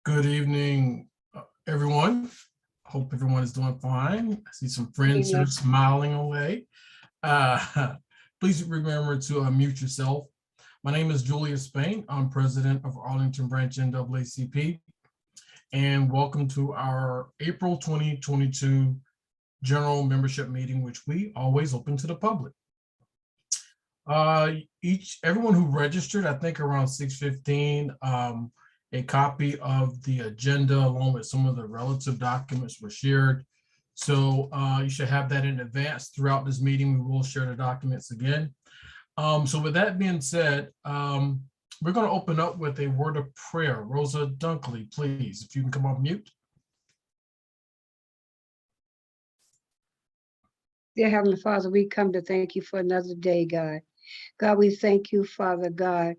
Good evening, everyone. Hope everyone is doing fine. I see some friends here smiling away. Please remember to unmute yourself. My name is Julius Spain. I'm president of Arlington Branch NAACP, and welcome to our April 2022 general membership meeting, which we always open to the public. Everyone who registered, I think around 6:15, a copy of the agenda along with some of the relative documents were shared. So you should have that in advance. Throughout this meeting, we will share the documents again. So with that being said, we're going to open up with a word of prayer. Rosa Dunkley, please, if you can come off mute. Dear Heavenly Father, we come to thank you for another day, God. God, we thank you, Father God,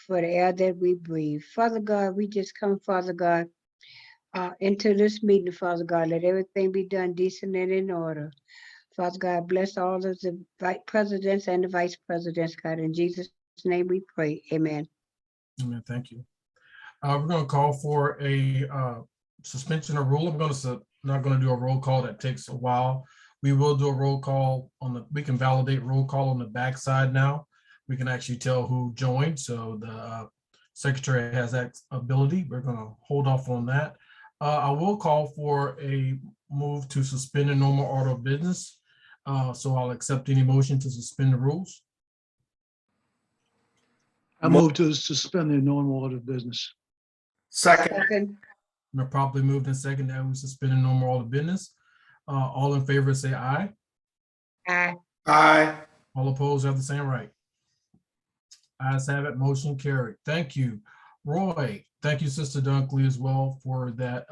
for the air that we breathe. Father God, we just come, Father God, into this meeting, Father God. Let everything be done decent and in order. Father God, bless all of the presidents and the vice presidents, God. In Jesus' name we pray. Amen. Amen. Thank you. We're going to call for a suspension of rule. Not going to do a roll call. That takes a while. We will do a roll call we can validate roll call on the backside now. We can actually tell who joined. So the secretary has that ability. We're going to hold off on that. I will call for a move to suspend the normal order of business. So I'll accept any motion to suspend the rules. I move to suspend the normal order of business. Second. We're properly moved and second that we suspend the normal order of business. All in favor say aye. Aye. Aye. All opposed have the same right. Ayes have it, motion carried. Thank you. Roy, thank you, Sister Dunkley, as well for that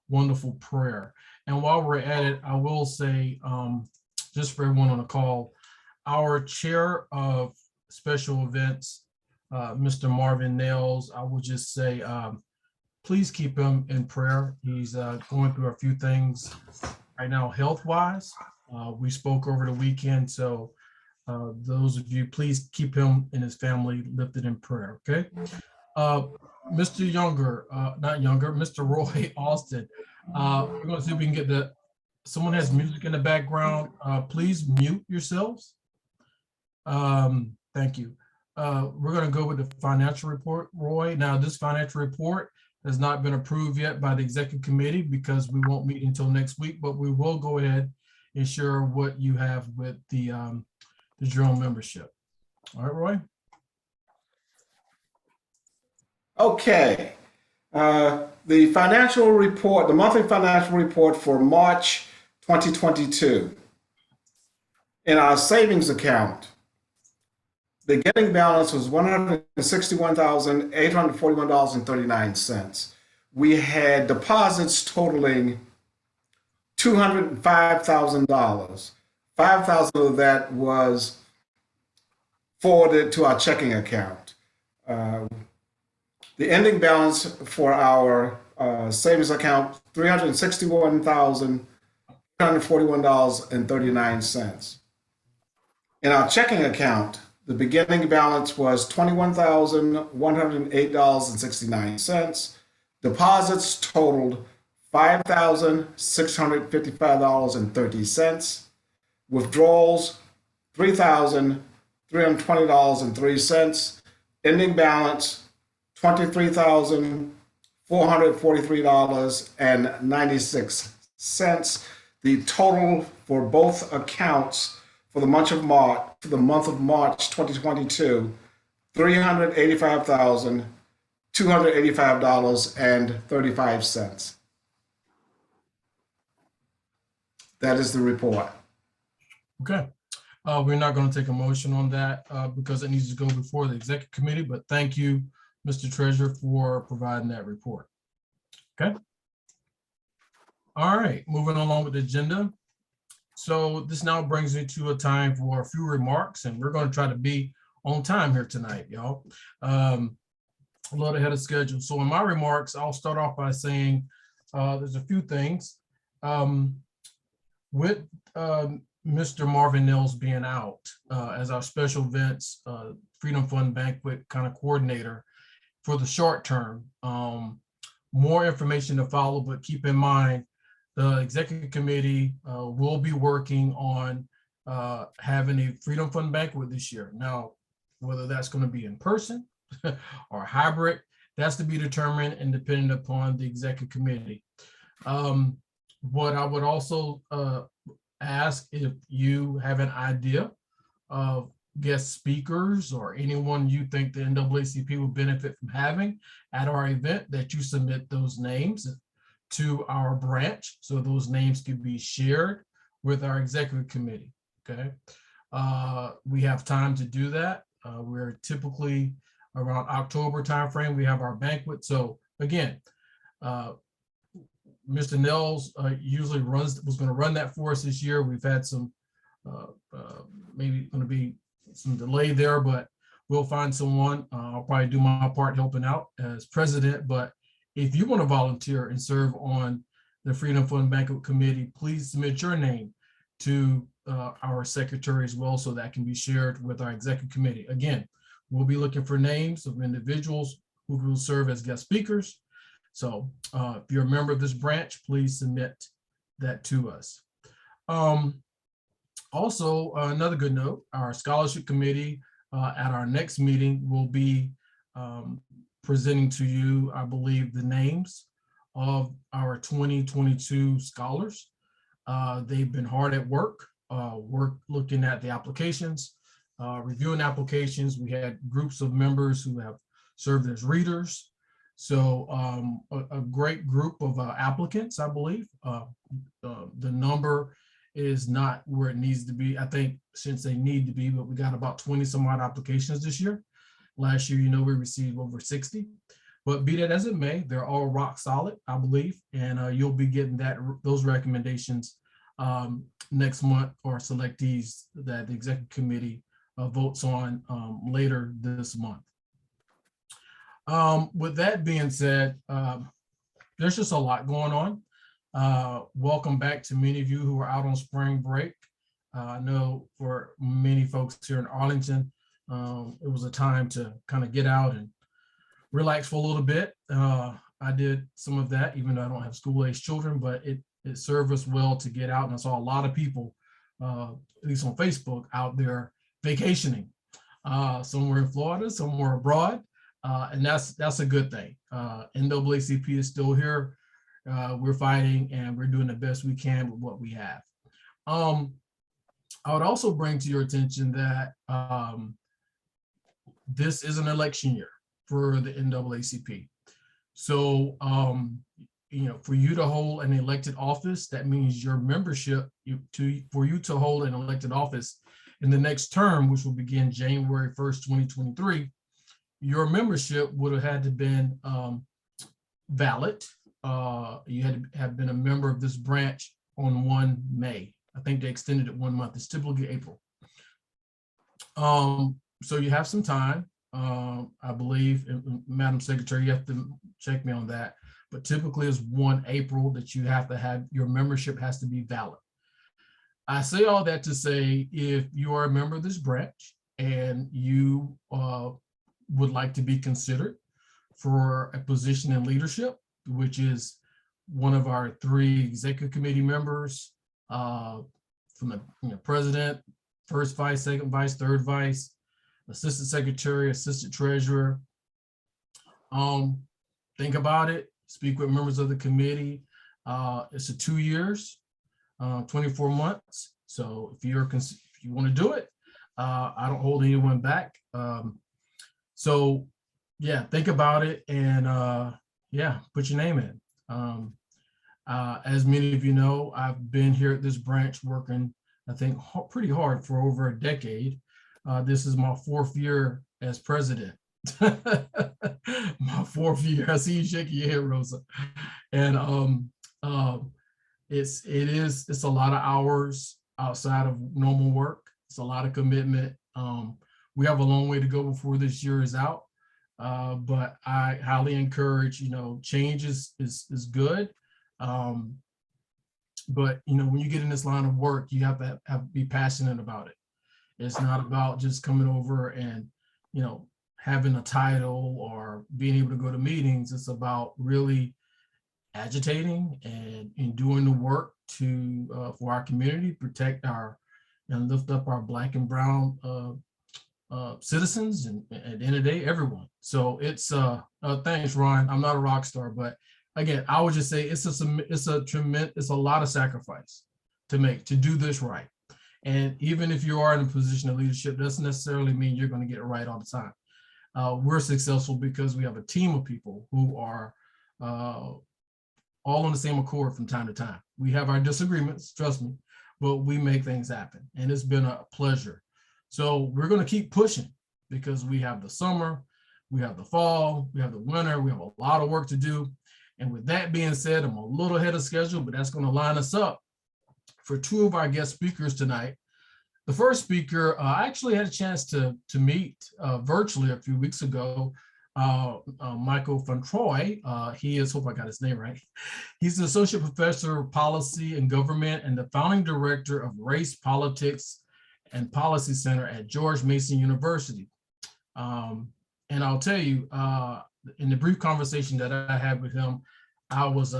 wonderful prayer. And while we're at it, I will say, just for everyone on the call, our chair of special events, Mr. Marvin Nails, I will just say, please keep him in prayer. He's going through a few things right now, health-wise. We spoke over the weekend, so those of you, please keep him and his family lifted in prayer, okay? Mr. Mr. Roy Austin, we're gonna see if we can get someone has music in the background. Please mute yourselves. Thank you. We're gonna go with the financial report, Roy. Now, this financial report has not been approved yet by the executive committee because we won't meet until next week, but we will go ahead and share what you have with the general membership. All right, Roy. Okay. The financial report, the monthly financial report for March 2022. In our savings account, the beginning balance was $161,841.39. We had deposits totaling $205,000. $5,000 of that was forwarded to our checking account. The ending balance for our savings account, $361,841.39. In our checking account, the beginning balance was $21,108.69. Deposits totaled $5,655.30. Withdrawals, $3,320.03. Ending balance, $23,443.96. The total for both accounts for the month of March 2022, $385,285.35. That is the report. Okay. We're not going to take a motion on that because it needs to go before the executive committee, but thank you, Mr. Treasurer, for providing that report. Okay. All right, moving along with the agenda. So this now brings me to a time for a few remarks, and we're going to try to be on time here tonight, y'all. A lot ahead of schedule. So in my remarks, I'll start off by saying there's a few things. With Mr. Marvin Nails being out as our special events Freedom Fund banquet kind of coordinator for the short term, more information to follow, but keep in mind, the executive committee will be working on having a Freedom Fund banquet this year. Now, whether that's going to be in person or hybrid, that's to be determined and dependent upon the executive committee. What I would also ask, if you have an idea of guest speakers or anyone you think the NAACP will benefit from having at our event, that you submit those names to our branch so those names can be shared with our executive committee. Okay, we have time to do that. We're typically around October timeframe. We have our banquet. So again, Mr. Nels usually was going to run that for us this year. We've had some maybe going to be some delay there, but we'll find someone. I'll probably do my part helping out as president. But if you want to volunteer and serve on the Freedom Fund Banquet Committee, please submit your name to our secretary as well, so that can be shared with our executive committee. Again, we'll be looking for names of individuals who will serve as guest speakers. So if you're a member of this branch, please submit that to us. Also, another good note, our scholarship committee at our next meeting will be presenting to you, I believe, the names of our 2022 scholars. They've been hard at work, looking at the applications, reviewing applications. We had groups of members who have served as readers. So a great group of applicants, I believe. The number is not where it needs to be, I think, since they need to be, but we got about 20 some odd applications this year. Last year, we received over 60. But be that as it may, they're all rock solid, I believe, and you'll be getting those recommendations next month, or selectees that the executive committee votes on later this month. With that being said, there's just a lot going on. Welcome back to many of you who are out on spring break. I know for many folks here in Arlington, it was a time to kind of get out and relax for a little bit. I did some of that, even though I don't have school-age children, but it served us well to get out. And I saw a lot of people, at least on Facebook, out there vacationing. Some were in Florida, some were abroad, and that's a good thing. NAACP is still here. We're fighting, and we're doing the best we can with what we have. I would also bring to your attention that this is an election year for the NAACP. So, for you to hold an elected office, that means your membership, for you to hold an elected office in the next term, which will begin January 1st, 2023, your membership would have had to been valid. You had to have been a member of this branch on 1 May. I think they extended it 1 month. It's typically April. So you have some time, I believe, Madam Secretary, you have to check me on that, but typically it's 1 April that you have to have, your membership has to be valid. I say all that to say, if you are a member of this branch and you would like to be considered for a position in leadership, which is one of our 3 executive committee members, from the president, first vice, second vice, third vice, assistant secretary, assistant treasurer. Think about it, speak with members of the committee. It's a 2 years, 24 months. So if you want to do it, I don't hold anyone back. So yeah, think about it, and yeah, put your name in. As many of you know, I've been here at this branch working, I think, pretty hard for over a decade. This is my 4th year as president. My 4th year. I see you shaking your head, Rosa. And it's a lot of hours outside of normal work. It's a lot of commitment. We have a long way to go before this year is out. But I highly encourage, change is good. But when you get in this line of work, you have to be passionate about it. It's not about just coming over and having a title or being able to go to meetings. It's about really agitating and in doing the work to for our community, protect our and lift up our Black and brown citizens, and at the end of the day, everyone. So it's thanks, Ron. I'm not a rock star, but again, I would just say it's a lot of sacrifice to make to do this right. And even if you are in a position of leadership, doesn't necessarily mean you're going to get it right all the time. We're successful because we have a team of people who are all on the same accord from time to time. We have our disagreements, trust me, but we make things happen. And it's been a pleasure. So we're going to keep pushing because we have the summer, we have the fall, we have the winter, we have a lot of work to do. And with that being said, I'm a little ahead of schedule, but that's going to line us up for two of our guest speakers tonight. The first speaker, I actually had a chance to meet virtually a few weeks ago, Michael Fauntroy. He is, hope I got his name right. He's an associate professor of policy and government and the founding director of Race, Politics, and Policy Center at George Mason University. And I'll tell you, in the brief conversation that I had with him, I was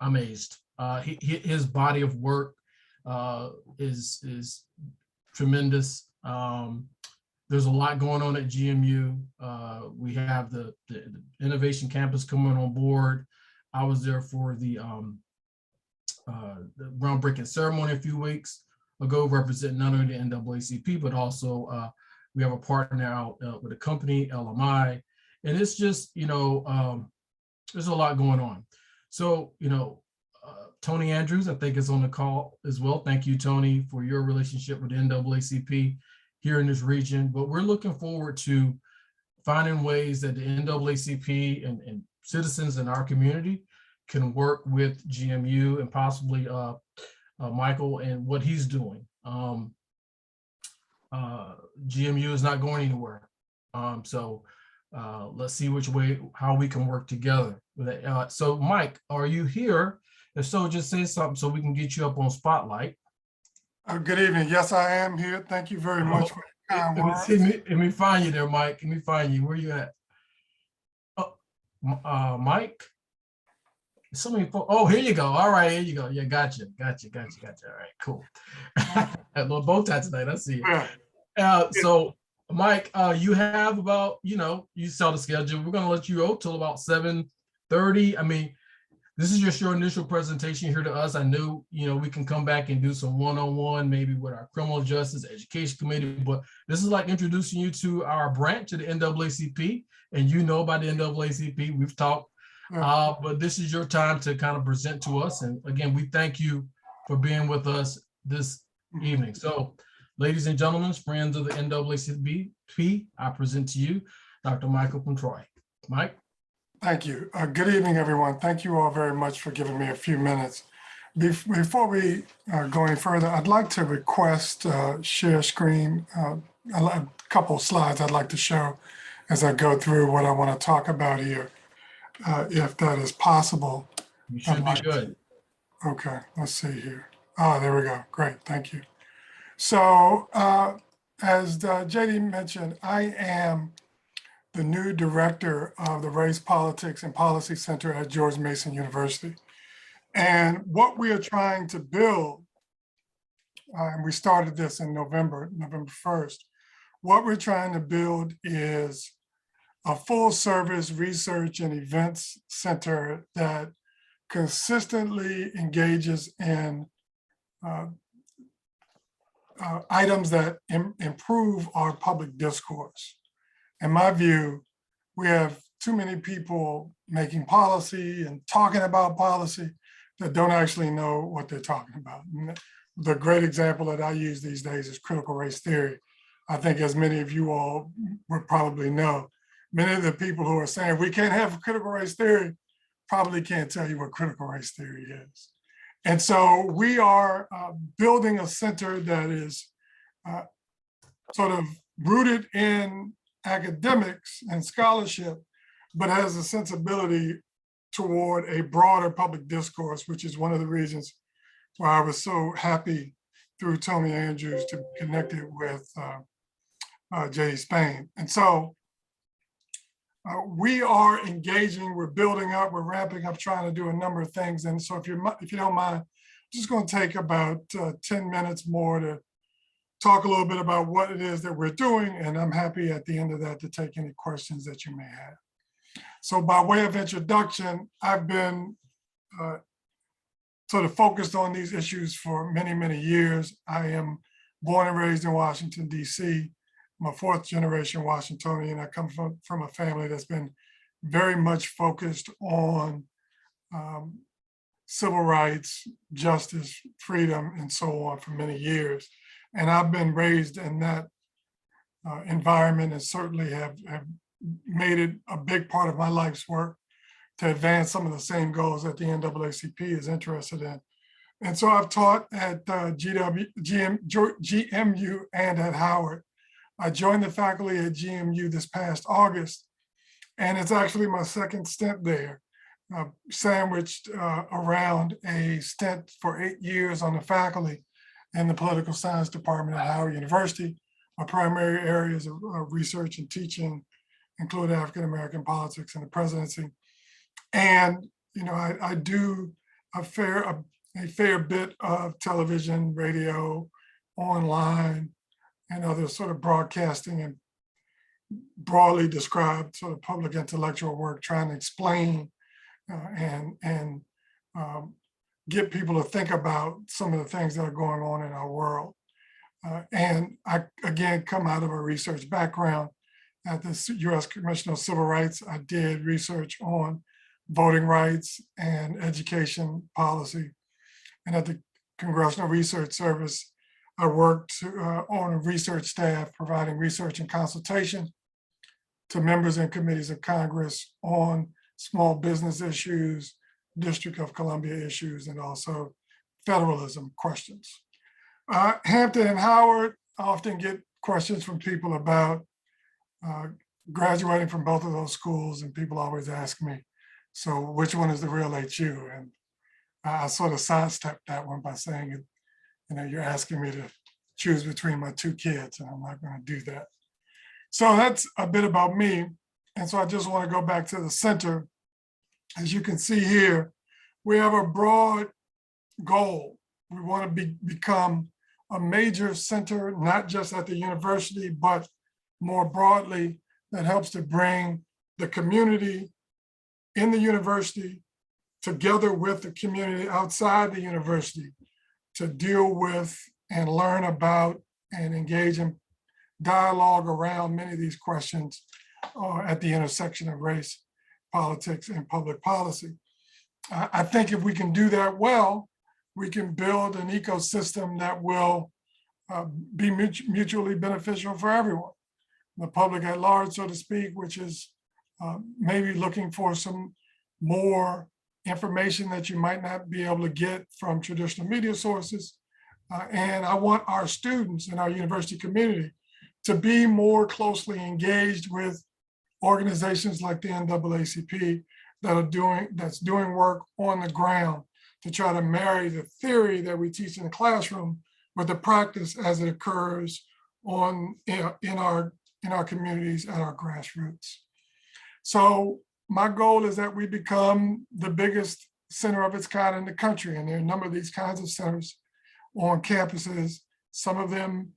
amazed. His body of work is tremendous. There's a lot going on at GMU. We have the Innovation Campus coming on board. I was there for the groundbreaking ceremony a few weeks ago, representing not only the NAACP, but also we have a partner out with a company, LMI. And it's just, there's a lot going on. So, Tony Andrews, I think, is on the call as well. Thank you, Tony, for your relationship with the NAACP here in this region. But we're looking forward to finding ways that the NAACP and citizens in our community can work with GMU and possibly Michael and what he's doing. GMU is not going anywhere. So let's see how we can work together with that. So Mike, are you here? If so, just say something so we can get you up on Spotlight. Good evening. Yes, I am here. Thank you very much for your kind words. Let me find you there, Mike. Let me find you. Where you at? Oh, Mike? So many folks. Oh, here you go. All right, here you go. Yeah, gotcha. All right, cool. A little bow tie tonight. I see it. Yeah. So, Mike, you have about, you saw the schedule. We're going to let you go till about 7:30. I mean, this is just your initial presentation here to us. I know, we can come back and do some one-on-one, maybe with our criminal justice education committee, but this is like introducing you to our branch of the NAACP, and about the NAACP. We've talked, but this is your time to kind of present to us. And again, we thank you for being with us this evening. So, ladies and gentlemen, friends of the NAACP, I present to you Dr. Michael Fauntroy. Mike? Thank you. Good evening, everyone. Thank you all very much for giving me a few minutes. Before we go any further, I'd like to request share screen, a couple of slides I'd like to show as I go through what I want to talk about here, if that is possible. You should be good. Okay, let's see here. There we go. Great, thank you. So as JD mentioned, I am the new director of the Race, Politics, and Policy Center at George Mason University. And what we are trying to build, and we started this in November 1st, what we're trying to build is a full service research and events center that consistently engages in items that improve our public discourse. In my view, we have too many people making policy and talking about policy that don't actually know what they're talking about. And the great example that I use these days is critical race theory. I think, as many of you all would probably know, many of the people who are saying we can't have critical race theory probably can't tell you what critical race theory is. And so we are building a center that is sort of rooted in academics and scholarship, but has a sensibility toward a broader public discourse, which is one of the reasons why I was so happy through Tony Andrews to be connected with J.D. Spain. And so We are engaging, we're building up, we're ramping up, trying to do a number of things. And so if you don't mind, I'm just going to take about 10 minutes more to talk a little bit about what it is that we're doing. And I'm happy at the end of that to take any questions that you may have. So by way of introduction, I've been sort of focused on these issues for many, many years. I am born and raised in Washington, D.C. I'm a fourth generation Washingtonian. I come from a family that's been very much focused on civil rights, justice, freedom, and so on for many years. And I've been raised in that environment and certainly have made it a big part of my life's work to advance some of the same goals that the NAACP is interested in. And so I've taught at GMU and at Howard. I joined the faculty at GMU this past August, and it's actually my second stint there, sandwiched around a stint for 8 years on the faculty in the political science department at Howard University. My primary areas of research and teaching include African-American politics and the presidency. And, I do a fair bit of television, radio, online, and other sort of broadcasting and broadly described sort of public intellectual work, trying to explain and get people to think about some of the things that are going on in our world. And I, again, come out of a research background. At the U.S. Commission on Civil Rights, I did research on voting rights and education policy. And at the Congressional Research Service, I worked on a research staff, providing research and consultation to members and committees of Congress on small business issues, District of Columbia issues, and also federalism questions. Hampton and Howard, I often get questions from people about graduating from both of those schools, and people always ask me, so which one is the real HU? And I sort of sidestepped that one by saying, you're asking me to choose between my two kids, and I'm not going to do that. So that's a bit about me. And so I just want to go back to the center. As you can see here, we have a broad goal. We want to become a major center, not just at the university, but more broadly, that helps to bring the community in the university together with the community outside the university to deal with and learn about and engage in dialogue around many of these questions at the intersection of race, politics, and public policy. I think if we can do that well, we can build an ecosystem that will be mutually beneficial for everyone. The public at large, so to speak, which is maybe looking for some more information that you might not be able to get from traditional media sources. And I want our students and our university community to be more closely engaged with organizations like the NAACP that's doing work on the ground to try to marry the theory that we teach in the classroom with the practice as it occurs in our communities at our grassroots. So my goal is that we become the biggest center of its kind in the country. And there are a number of these kinds of centers on campuses. Some of them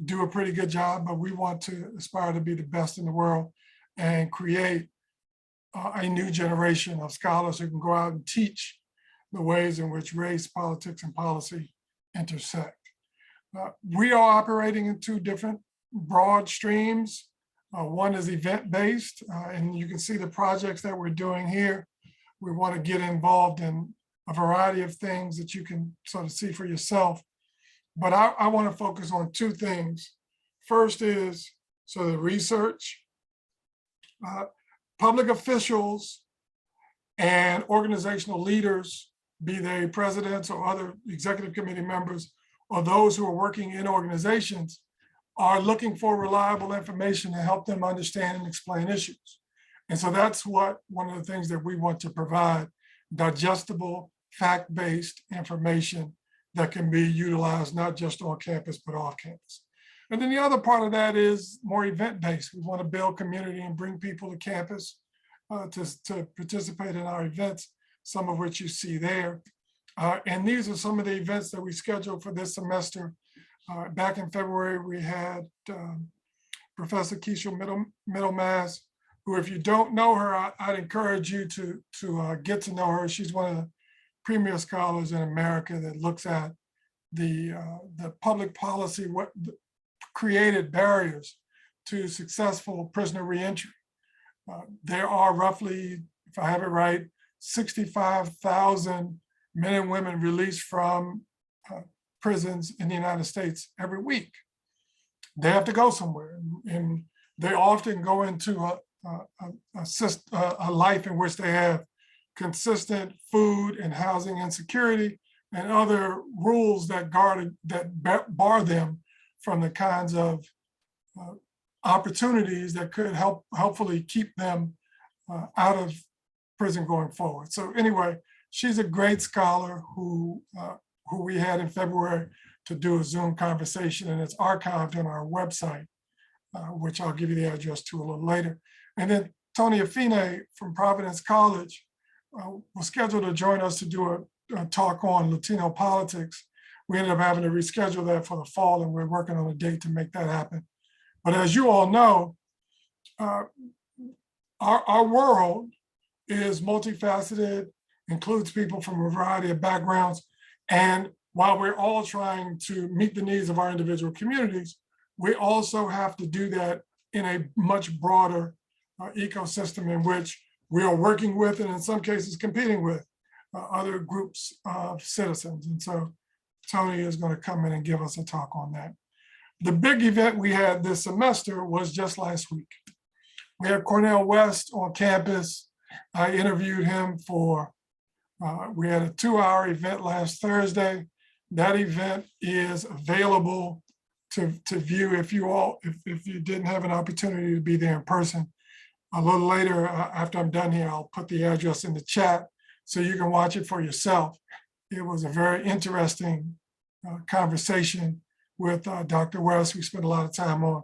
do a pretty good job, but we want to aspire to be the best in the world and create a new generation of scholars who can go out and teach the ways in which race, politics, and policy intersect. We are operating in two different broad streams. One is event-based, and you can see the projects that we're doing here. We want to get involved in a variety of things that you can sort of see for yourself. But I want to focus on two things. First is the research. Public officials and organizational leaders, be they presidents or other executive committee members, or those who are working in organizations, are looking for reliable information to help them understand and explain issues. And so that's one of the things that we want to provide: digestible, fact-based information that can be utilized not just on campus, but off campus. And then the other part of that is more event-based. We want to build community and bring people to campus to participate in our events, some of which you see there. And these are some of the events that we scheduled for this semester. Back in February, we had Professor Keisha Middlemass, who, if you don't know her, I'd encourage you to get to know her. She's one of the premier scholars in America that looks at the public policy, what created barriers to successful prisoner reentry. There are roughly, if I have it right, 65,000 men and women released from prisons in the United States every week. They have to go somewhere, and they often go into a life in which they have consistent food and housing insecurity and other rules that bar them from the kinds of opportunities that could helpfully keep them out of prison going forward. So anyway, she's a great scholar who we had in February to do a Zoom conversation, and it's archived on our website, which I'll give you the address to a little later. And then Tony Afine from Providence College was scheduled to join us to do a talk on Latino politics. We ended up having to reschedule that for the fall, and we're working on a date to make that happen. But as you all know, our world is multifaceted, includes people from a variety of backgrounds. And while we're all trying to meet the needs of our individual communities, we also have to do that in a much broader ecosystem in which we are working with, and in some cases competing with, other groups of citizens. And so Tony is going to come in and give us a talk on that. The big event we had this semester was just last week. We had Cornel West on campus. I interviewed him for, we had a 2-hour event last Thursday. That event is available to view if you didn't have an opportunity to be there in person. A little later, after I'm done here, I'll put the address in the chat so you can watch it for yourself. It was a very interesting conversation with Dr. West. We spent a lot of time on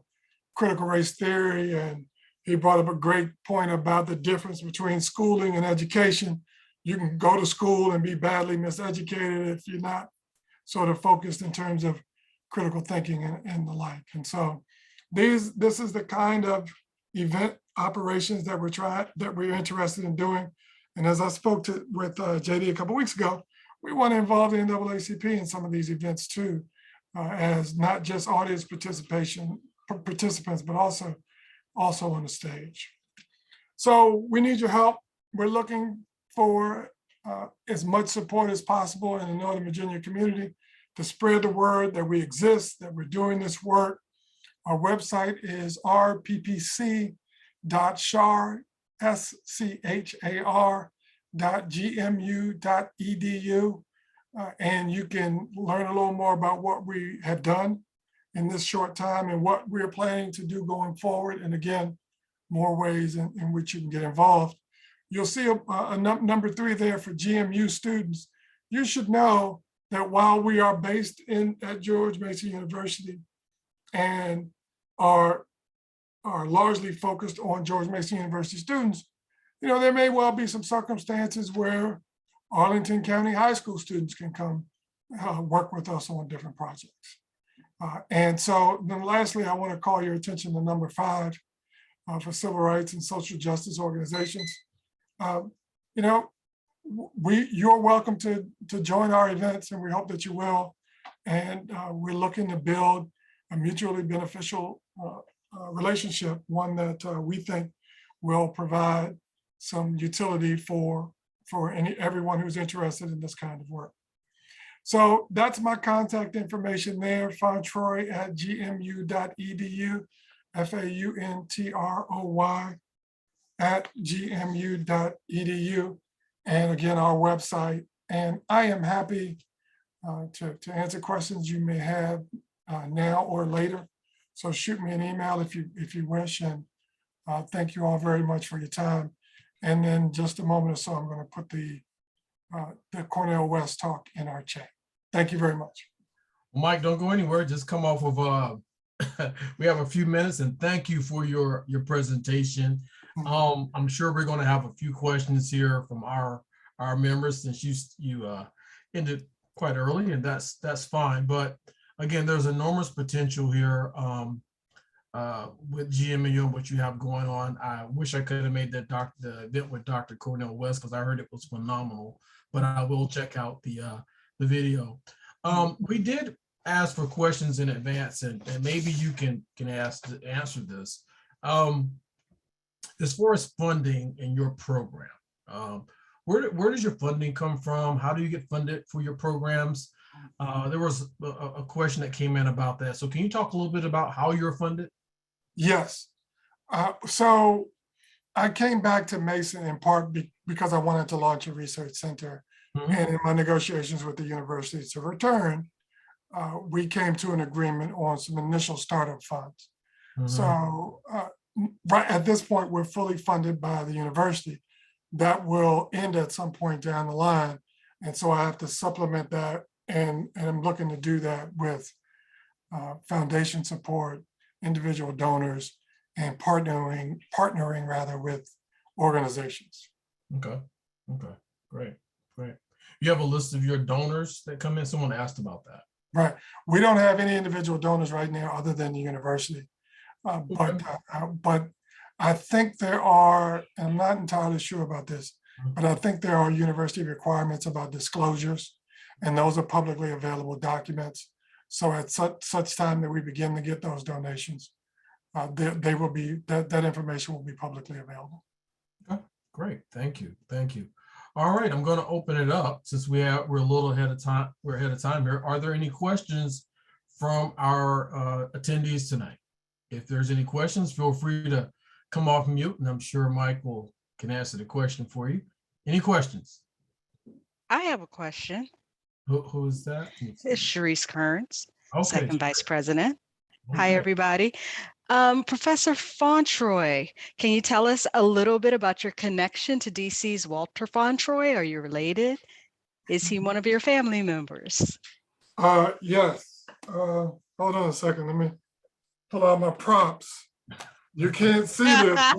critical race theory, and he brought up a great point about the difference between schooling and education. You can go to school and be badly miseducated if you're not sort of focused in terms of critical thinking and the like. And so this is the kind of event operations that we're interested in doing. And as I spoke with JD a couple of weeks ago, we want to involve the NAACP in some of these events too, as not just audience participants, but also on the stage. So we need your help. We're looking for as much support as possible in the Northern Virginia community to spread the word that we exist, that we're doing this work. Our website is rppc.gmu.edu, and you can learn a little more about what we have done in this short time and what we're planning to do going forward. And again, more ways in which you can get involved. You'll see a number 3 there for GMU students. You should know that while we are based at George Mason University and are largely focused on George Mason University students, there may well be some circumstances where Arlington County High School students can come work with us on different projects. And so then lastly, I want to call your attention to number 5 for civil rights and social justice organizations. You're welcome to join our events, and we hope that you will. And we're looking to build a mutually beneficial relationship, one that we think will provide some utility for everyone who's interested in this kind of work. So that's my contact information there, fauntroy@gmu.edu, FAUNTROY@gmu.edu, and again, our website. And I am happy to answer questions you may have now or later. So shoot me an email if you wish, and thank you all very much for your time. And then just a moment or so, I'm going to put the Cornel West talk in our chat. Thank you very much. Mike, don't go anywhere. Just come off of we have a few minutes, and thank you for your presentation. I'm sure we're going to have a few questions here from our members, since you ended quite early, and that's fine. But again, there's enormous potential here with GMU and what you have going on. I wish I could have made the event with Dr. Cornell West, because I heard it was phenomenal. But I will check out the video. We did ask for questions in advance, and maybe you can answer this. As far as funding in your program, where does your funding come from? How do you get funded for your programs? There was a question that came in about that. So can you talk a little bit about how you're funded? Yes. So I came back to Mason in part because I wanted to launch a research center. And in my negotiations with the university to return, we came to an agreement on some initial startup funds. So right at this point, we're fully funded by the university. That will end at some point down the line. And so I have to supplement that, and I'm looking to do that with foundation support, individual donors, and partnering rather with organizations. Okay, great. You have a list of your donors that come in? Someone asked about that. Right. We don't have any individual donors right now other than the university. But I think there are, and I'm not entirely sure about this, but I think there are university requirements about disclosures, and those are publicly available documents. So at such time that we begin to get those donations, they will be, that information will be publicly available. Okay, great. Thank you. All right, I'm going to open it up since we're a little ahead of time. We're ahead of time here. Are there any questions from our attendees tonight? If there's any questions, feel free to come off mute, and I'm sure Mike can answer the question for you. Any questions? I have a question. Who is that? It's Sharice Kearns, Okay. Second Vice President. Hi, Okay. everybody. Professor Fauntroy, can you tell us a little bit about your connection to DC's Walter Fauntroy? Are you related? Is he one of your family members? Yes. Hold on a second. Let me pull out my props. You can't see this. I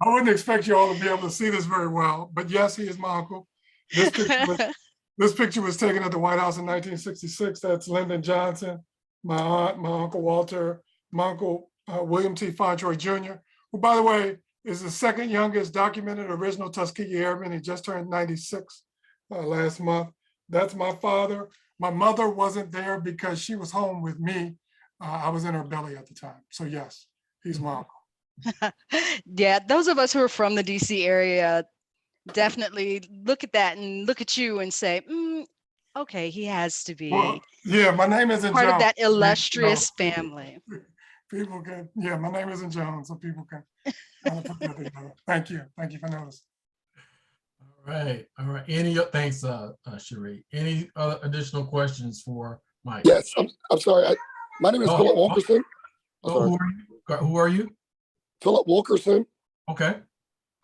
wouldn't expect you all to be able to see this very well, but yes, he is my uncle. This picture was taken at the White House in 1966. That's Lyndon Johnson, my aunt, my Uncle Walter, my Uncle William T. Fauntroy Jr., who, by the way, is the second youngest documented original Tuskegee Airman. He just turned 96 last month. That's my father. My mother wasn't there because she was home with me. I was in her belly at the time. So yes, he's my uncle. Yeah, those of us who are from the DC area definitely look at that and look at you and say, okay, he has to be yeah, my name isn't part Jones. of that illustrious family. People can, yeah, my name isn't Jones, so people can kind of put that together. Thank you for noticing. All right. Thanks, Sheree. Any other additional questions for Mike? Yes, I'm sorry. My name is Philip Walkerson. Who are you? Philip Walkerson. Okay.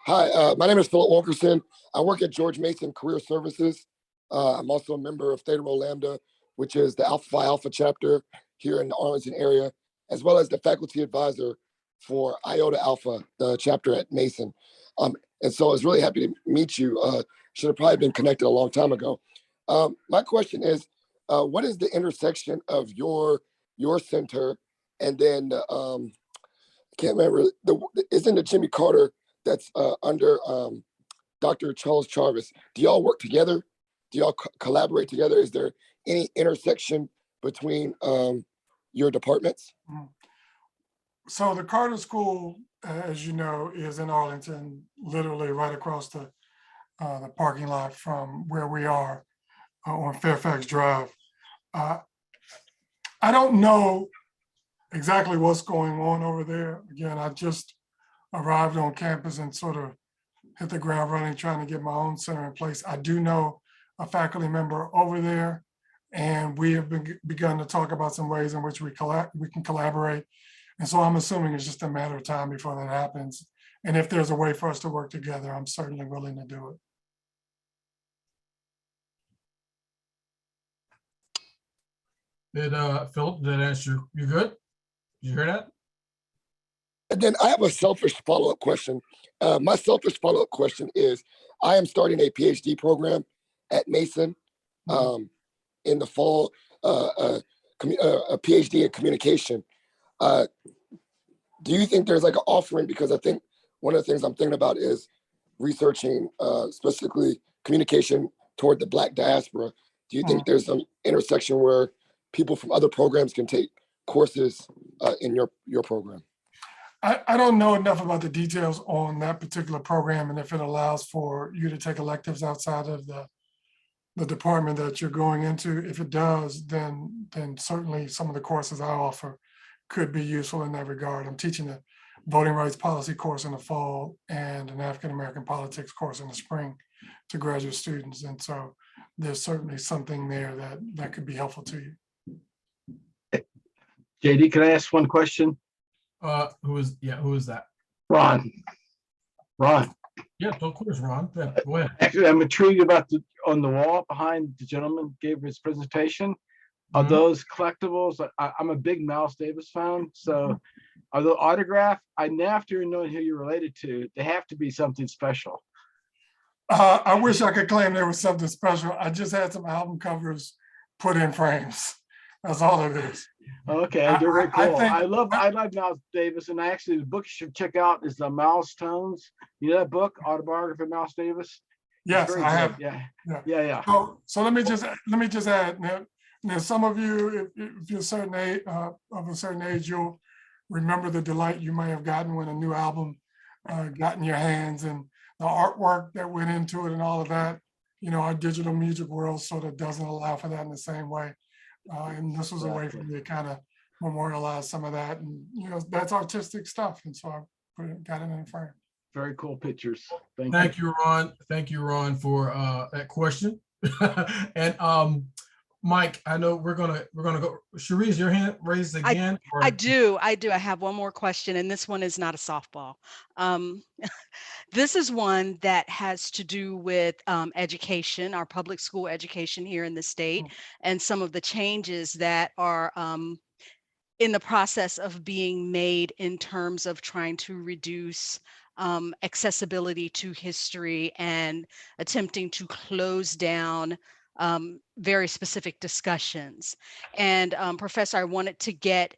Hi, my name is Philip Walkerson. I work at George Mason Career Services. I'm also a member of Theta Rho Lambda, which is the Alpha Phi Alpha chapter here in the Arlington area, as well as the faculty advisor for Iota Alpha, the chapter at Mason. And so I was really happy to meet you. Should have probably been connected a long time ago. My question is, what is the intersection of your center and then, I can't remember, isn't it Jimmy Carter that's under Dr. Charles Jarvis? Do y'all work together? Do y'all collaborate together? Is there any intersection between your departments? So the Carter School, as you know, is in Arlington, literally right across the parking lot from where we are on Fairfax Drive. I don't know exactly what's going on over there. Again, I just arrived on campus and sort of hit the ground running, trying to get my own center in place. I do know a faculty member over there, and we have begun to talk about some ways in which we can collaborate. And so I'm assuming it's just a matter of time before that happens. And if there's a way for us to work together, I'm certainly willing to do it. Philip, did that answer? You good? Did you hear that? And then I have a selfish follow-up question. My selfish follow-up question is, I am starting a Ph.D. program at Mason in the fall, a Ph.D. in communication. Do you think there's like an offering? Because I think one of the things I'm thinking about is researching specifically communication toward the Black diaspora. Do you think there's some intersection where people from other programs can take courses in your program? I don't know enough about the details on that particular program and if it allows for you to take electives outside of the department that you're going into. If it does, then certainly some of the courses I offer could be useful in that regard. I'm teaching a voting rights policy course in the fall and an African-American politics course in the spring to graduate students. And so there's certainly something there that could be helpful to you. JD, can I ask one question? Who is that? Ron. Yeah, of course, Ron. Yeah, go ahead. Actually, I'm intrigued about on the wall behind the gentleman gave his presentation. Are those collectibles? I'm a big Miles Davis fan, so are the autograph? After knowing who you're related to, they have to be something special. I wish I could claim there was something special. I just had some album covers put in frames. That's all it is. Okay, they're very cool. I love Miles Davis, and the book you should check out is the Milestones. You know that book, Autobiography of Miles Davis? Yes, I have. Yeah. So let me just add. Now some of you, if you're a certain age, of a certain age, you'll remember the delight you may have gotten when a new album got in your hands and the artwork that went into it and all of that. You know, our digital music world sort of doesn't allow for that in the same way. And this was a way for me to kind of memorialize some of that. And, you know, that's artistic stuff. And so I got it in frame. Very cool pictures. Thank you, Ron. Thank you, Ron, for that question. And Mike, I know we're gonna go. Cherise, your hand raised again. I do. I have one more question, and this one is not a softball. This is one that has to do with education, our public school education here in the state, and some of the changes that are in the process of being made in terms of trying to reduce accessibility to history and attempting to close down very specific discussions. And Professor, I wanted to get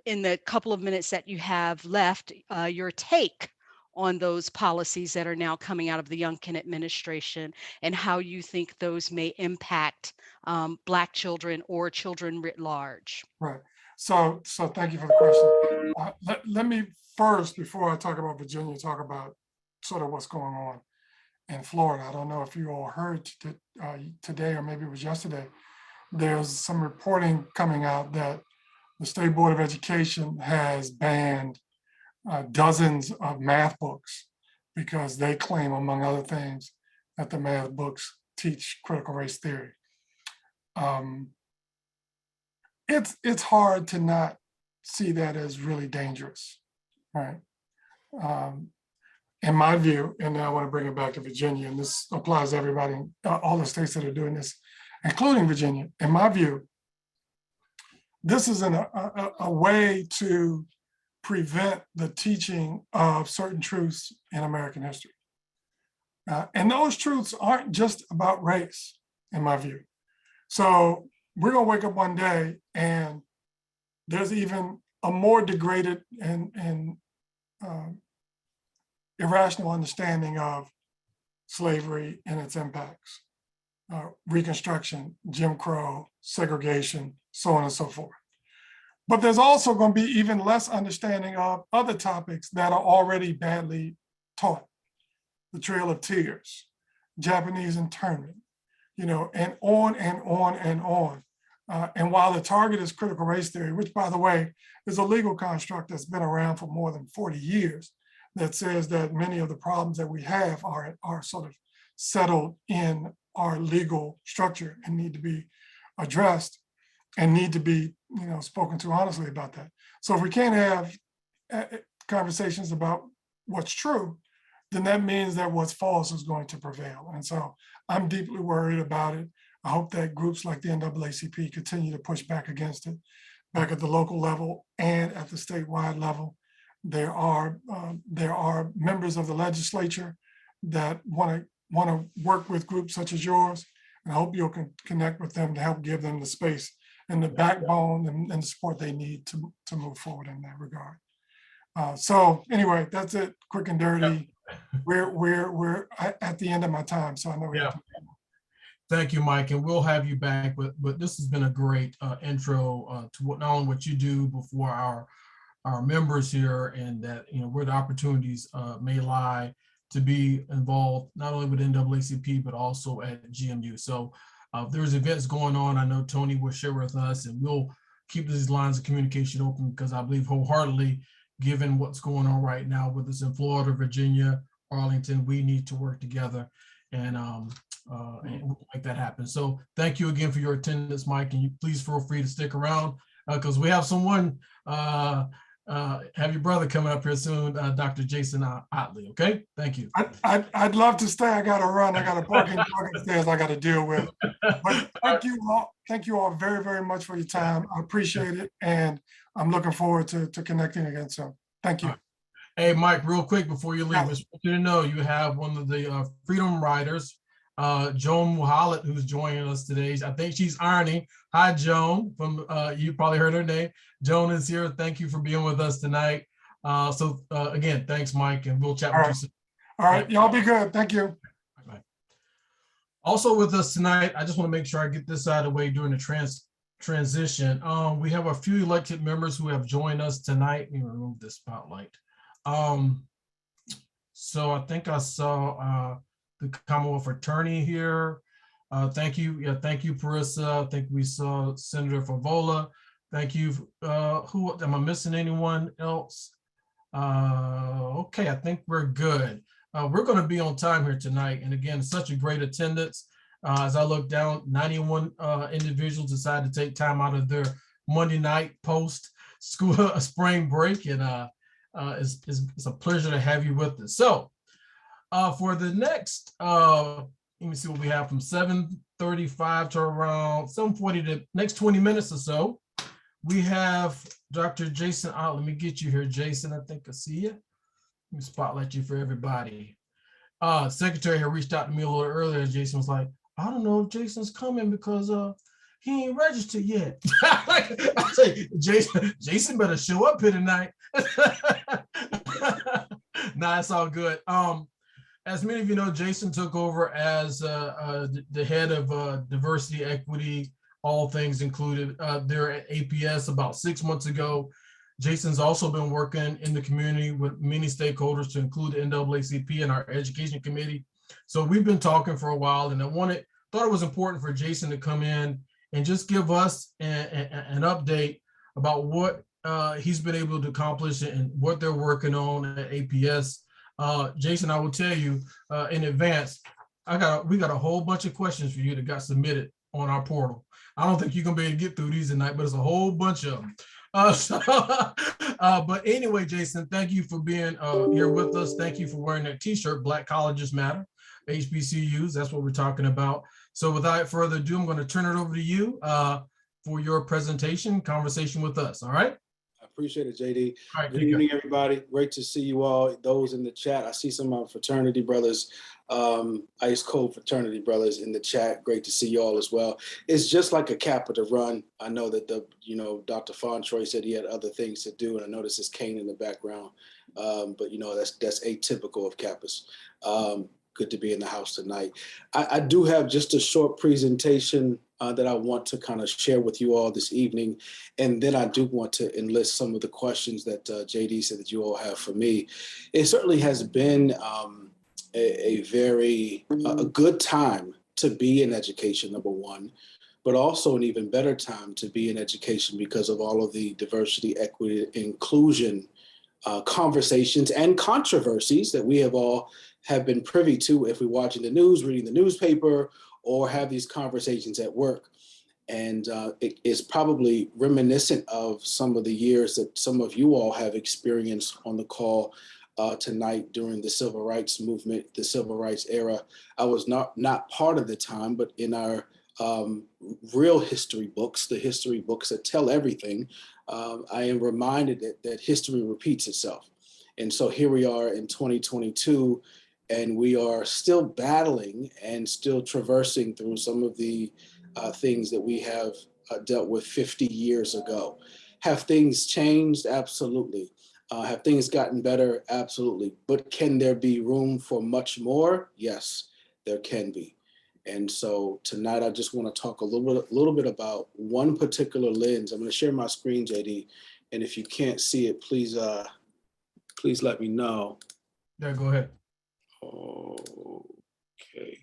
in the couple of minutes that you have left, your take on those policies that are now coming out of the Youngkin administration and how you think those may impact Black children or children writ large. Right. So thank you for the question. Let me first, before I talk about Virginia, talk about sort of what's going on in Florida. I don't know if you all heard today, or maybe it was yesterday, there's some reporting coming out that the State Board of Education has banned dozens of math books because they claim, among other things, that the math books teach critical race theory. It's hard to not see that as really dangerous, right? In my view, and now I want to bring it back to Virginia, and this applies to everybody, all the states that are doing this, including Virginia. In my view, this is a way to prevent the teaching of certain truths in American history. And those truths aren't just about race, in my view. So we're gonna wake up one day and there's even a more degraded and irrational understanding of slavery and its impacts, Reconstruction, Jim Crow, segregation, so on and so forth. But there's also going to be even less understanding of other topics that are already badly taught. The Trail of Tears, Japanese internment, you know, and on and on and on. And while the target is critical race theory, which, by the way, is a legal construct that's been around for more than 40 years, that says that many of the problems that we have are sort of settled in our legal structure and need to be addressed and need to be, you know, spoken to honestly about that. So if we can't have conversations about what's true, then that means that what's false is going to prevail. And so I'm deeply worried about it. I hope that groups like the NAACP continue to push back against it, back at the local level and at the statewide level. There are members of the legislature that want to work with groups such as yours. And I hope you'll connect with them to help give them the space and the backbone and the support they need to move forward in that regard. So anyway, that's it, quick and dirty. We're at the end of my time, so I know we have to. Thank you, Mike, and we'll have you back. But this has been a great intro to not only what you do before our members here, and that where the opportunities may lie to be involved not only with NAACP but also at GMU. So if there's events going on, I know Tony will share with us, and we'll keep these lines of communication open, because I believe wholeheartedly, given what's going on right now, whether it's in Florida, Virginia, Arlington, we need to work together and make that happen. So thank you again for your attendance, Mike, and you please feel free to stick around, because we have someone, have your brother coming up here soon, Dr. Jason Ottley. Okay, thank you. I'd love to stay. I got to run. I got a parking stairs I got to deal with. But thank you all very, very much for your time. I appreciate it, and I'm looking forward to connecting again soon. Thank you. Hey, Mike, real quick before you leave, I Yes. just want you to know you have one of the Freedom Riders, Joan Muhammad, who's joining us today. I think she's ironing. Hi, Joan. From you probably heard her name. Joan is here. Thank you for being with us tonight. Again, thanks, Mike, and we'll chat with you soon. All right, y'all be good. Thank you. Bye. Also with us tonight, I just want to make sure I get this out of the way during the transition. We have a few elected members who have joined us tonight. Let me remove this spotlight. So I think I saw the Commonwealth Attorney here. Thank you. Yeah, thank you, Parissa. I think we saw Senator Favola. Thank you. Who am I missing? Anyone else? Okay, I think we're good. We're going to be on time here tonight. And again, such a great attendance. As I look down, 91 individuals decided to take time out of their Monday night post school spring break. And it's a pleasure to have you with us. So for the next, let me see what we have from 7:35 to around 7:40, the next 20 minutes or so, we have Dr. Jason Ott. Let me get you here, Jason. I think I see you. Let me spotlight you for everybody. Secretary had reached out to me a little earlier. Jason was like, I don't know if Jason's coming because he ain't registered yet. I say, Jason better show up here tonight. Nah, it's all good. As many of you know, Jason took over as the head of diversity, equity, all things included there at APS about 6 months ago. Jason's also been working in the community with many stakeholders, to include the NAACP and our education committee. So we've been talking for a while, and thought it was important for Jason to come in and just give us an update about what he's been able to accomplish and what they're working on at APS. Jason, I will tell you in advance, we got a whole bunch of questions for you that got submitted on our portal. I don't think you're gonna be able to get through these tonight, but it's a whole bunch of them. But anyway, Jason, thank you for being here with us. Thank you for wearing that t-shirt, Black Colleges Matter, HBCUs, that's what we're talking about. So without further ado, I'm gonna turn it over to you for your presentation, conversation with us, all right? I appreciate it, JD. All right, Good evening, everybody. Great to see you all. Those in the chat, I see some of my fraternity brothers, ice cold fraternity brothers in the chat. Great to see you all as well. It's just like a Kappa to run. I know that Dr. Fauntroy said he had other things to do, and I know this is Kane in the background. But that's atypical of Kappas. Good to be in the house tonight. I do have just a short presentation that I want to kind of share with you all this evening. And then I do want to enlist some of the questions that JD said that you all have for me. It certainly has been a very good time to be in education, number one, but also an even better time to be in education because of all of the diversity, equity, inclusion conversations and controversies that we have been privy to if we're watching the news, reading the newspaper, or have these conversations at work. And it is probably reminiscent of some of the years that some of you all have experienced on the call tonight during the civil rights movement, the civil rights era. I was not part of the time, but in our real history books, the history books that tell everything, I am reminded that history repeats itself. And so here we are in 2022, and we are still battling and still traversing through some of the things that we have dealt with 50 years ago. Have things changed? Absolutely. Have things gotten better? Absolutely. But can there be room for much more? Yes, there can be. And so tonight, I just want to talk a little bit about one particular lens. I'm going to share my screen, JD, and if you can't see it, please let me know. Yeah, go ahead. Okay.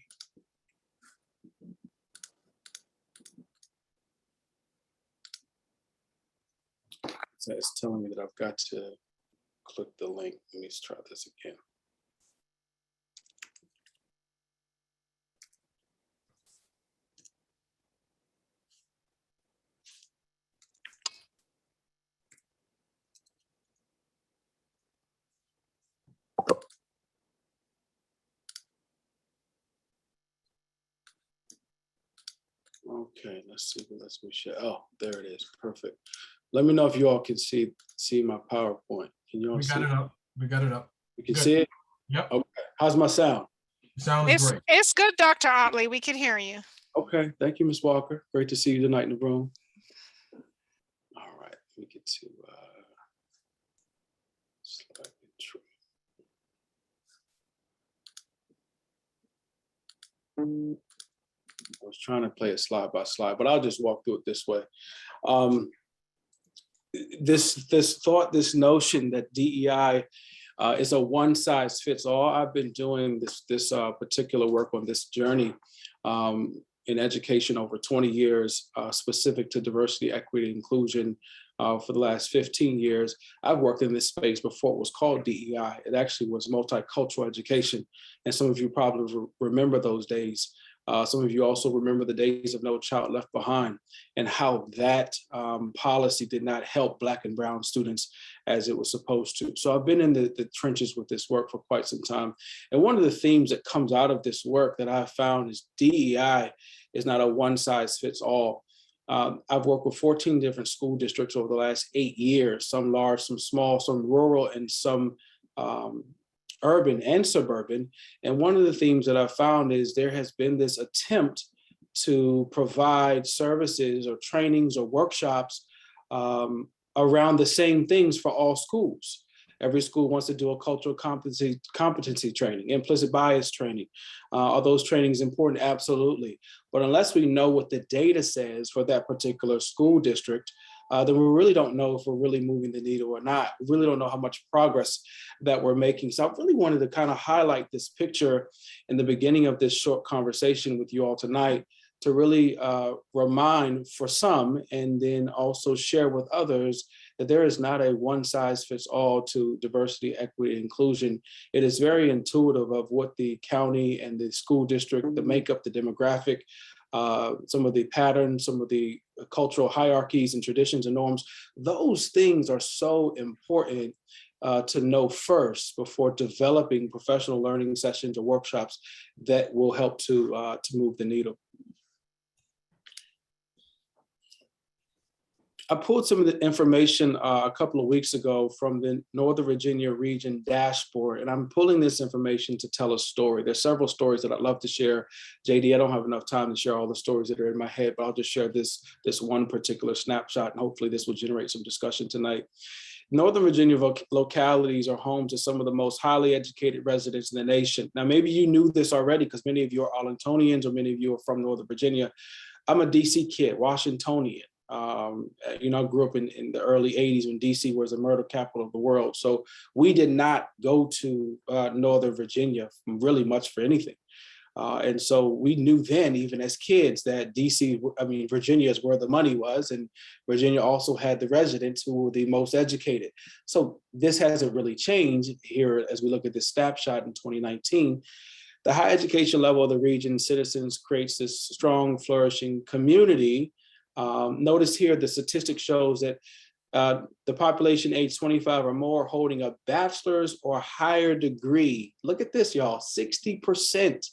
So it's telling me that I've got to click the link. Let me try this again. Okay, let's see what lets me share. Oh, there it is. Perfect. Let me know if you all can see my PowerPoint. Can you all We see got it up. We got it up. You can Good. see it? Yep. Okay. How's my sound? Sound is great. It's good, Dr. Ottley. We can hear you. Okay. Thank you, Ms. Walker. Great to see you tonight in the room. All right. Let me get to slide intro. I was trying to play it slide by slide, but I'll just walk through it this way. This thought, this notion that DEI is a one size fits all. I've been doing this particular work on this journey in education over 20 years, specific to diversity, equity, inclusion. For the last 15 years, I've worked in this space before it was called DEI. It actually was multicultural education. And some of you probably remember those days. Some of you also remember the days of No Child Left Behind and how that policy did not help Black and Brown students as it was supposed to. So I've been in the trenches with this work for quite some time. And one of the themes that comes out of this work that I've found is DEI is not a one size fits all. I've worked with 14 different school districts over the last 8 years, some large, some small, some rural, and some urban and suburban. And one of the themes that I've found is there has been this attempt to provide services or trainings or workshops around the same things for all schools. Every school wants to do a cultural competency training, implicit bias training. Are those trainings important? Absolutely. But unless we know what the data says for that particular school district, then we really don't know if we're really moving the needle or not. We really don't know how much progress that we're making. So I really wanted to kind of highlight this picture in the beginning of this short conversation with you all tonight to really remind for some, and then also share with others, that there is not a one size fits all to diversity, equity, inclusion. It is very intuitive of what the county and the school district, the makeup, the demographic, some of the patterns, some of the cultural hierarchies and traditions and norms. Those things are so important to know first before developing professional learning sessions or workshops that will help to move the needle. I pulled some of the information a couple of weeks ago from the Northern Virginia region dashboard, and I'm pulling this information to tell a story. There's several stories that I'd love to share. JD, I don't have enough time to share all the stories that are in my head, but I'll just share this one particular snapshot, and hopefully this will generate some discussion tonight. Northern Virginia localities are home to some of the most highly educated residents in the nation. Now, maybe you knew this already because many of you are Arlingtonians or many of you are from Northern Virginia. I'm a DC kid, Washingtonian. I grew up in the early 80s when DC was the murder capital of the world. So we did not go to Northern Virginia really much for anything. And so we knew then, even as kids, that Virginia is where the money was. And Virginia also had the residents who were the most educated. So this hasn't really changed here as we look at this snapshot in 2019. The high education level of the region's citizens creates this strong, flourishing community. Notice here, the statistic shows that the population age 25 or more holding a bachelor's or higher degree. Look at this, y'all, 60%,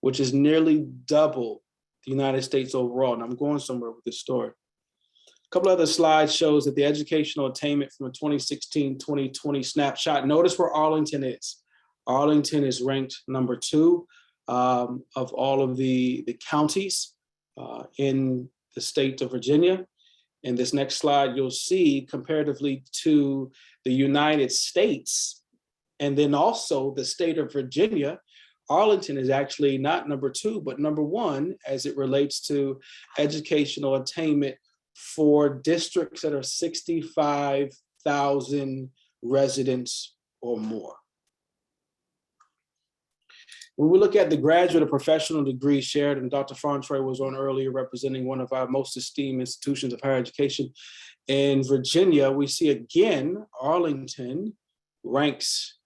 which is nearly double the United States overall. And I'm going somewhere with this story. A couple other slides shows that the educational attainment from a 2016-2020 snapshot. Notice where Arlington is. Arlington is ranked number 2 of all of the counties in the state of Virginia. In this next slide, you'll see comparatively to the United States, and then also the state of Virginia, Arlington is actually not number 2, but number 1 as it relates to educational attainment for districts that are 65,000 residents or more. When we look at the graduate or professional degree shared, and Dr. Fauntroy was on earlier representing one of our most esteemed institutions of higher education in Virginia, we see again, Arlington ranks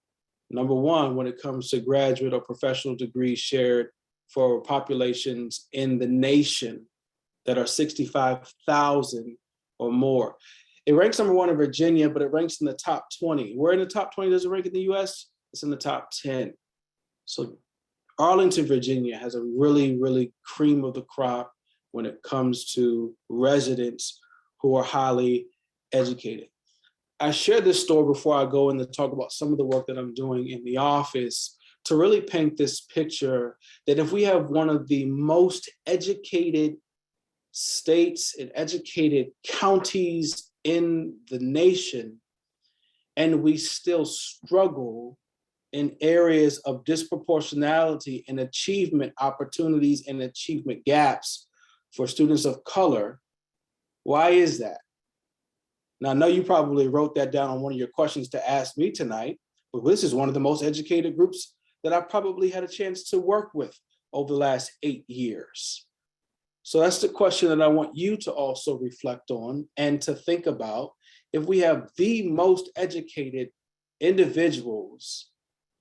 number 1 when it comes to graduate or professional degrees shared for populations in the nation that are 65,000 or more. It ranks number 1 in Virginia, but it ranks in the top 20. Where in the top 20 does it rank in the US? It's in the top 10. So Arlington, Virginia has a really, really cream of the crop when it comes to residents who are highly educated. I shared this story before I go in to talk about some of the work that I'm doing in the office to really paint this picture that if we have one of the most educated states and educated counties in the nation, and we still struggle in areas of disproportionality and achievement opportunities and achievement gaps for students of color, why is that? Now, I know you probably wrote that down on one of your questions to ask me tonight, but this is one of the most educated groups that I've probably had a chance to work with over the last 8 years. So that's the question that I want you to also reflect on and to think about. If we have the most educated individuals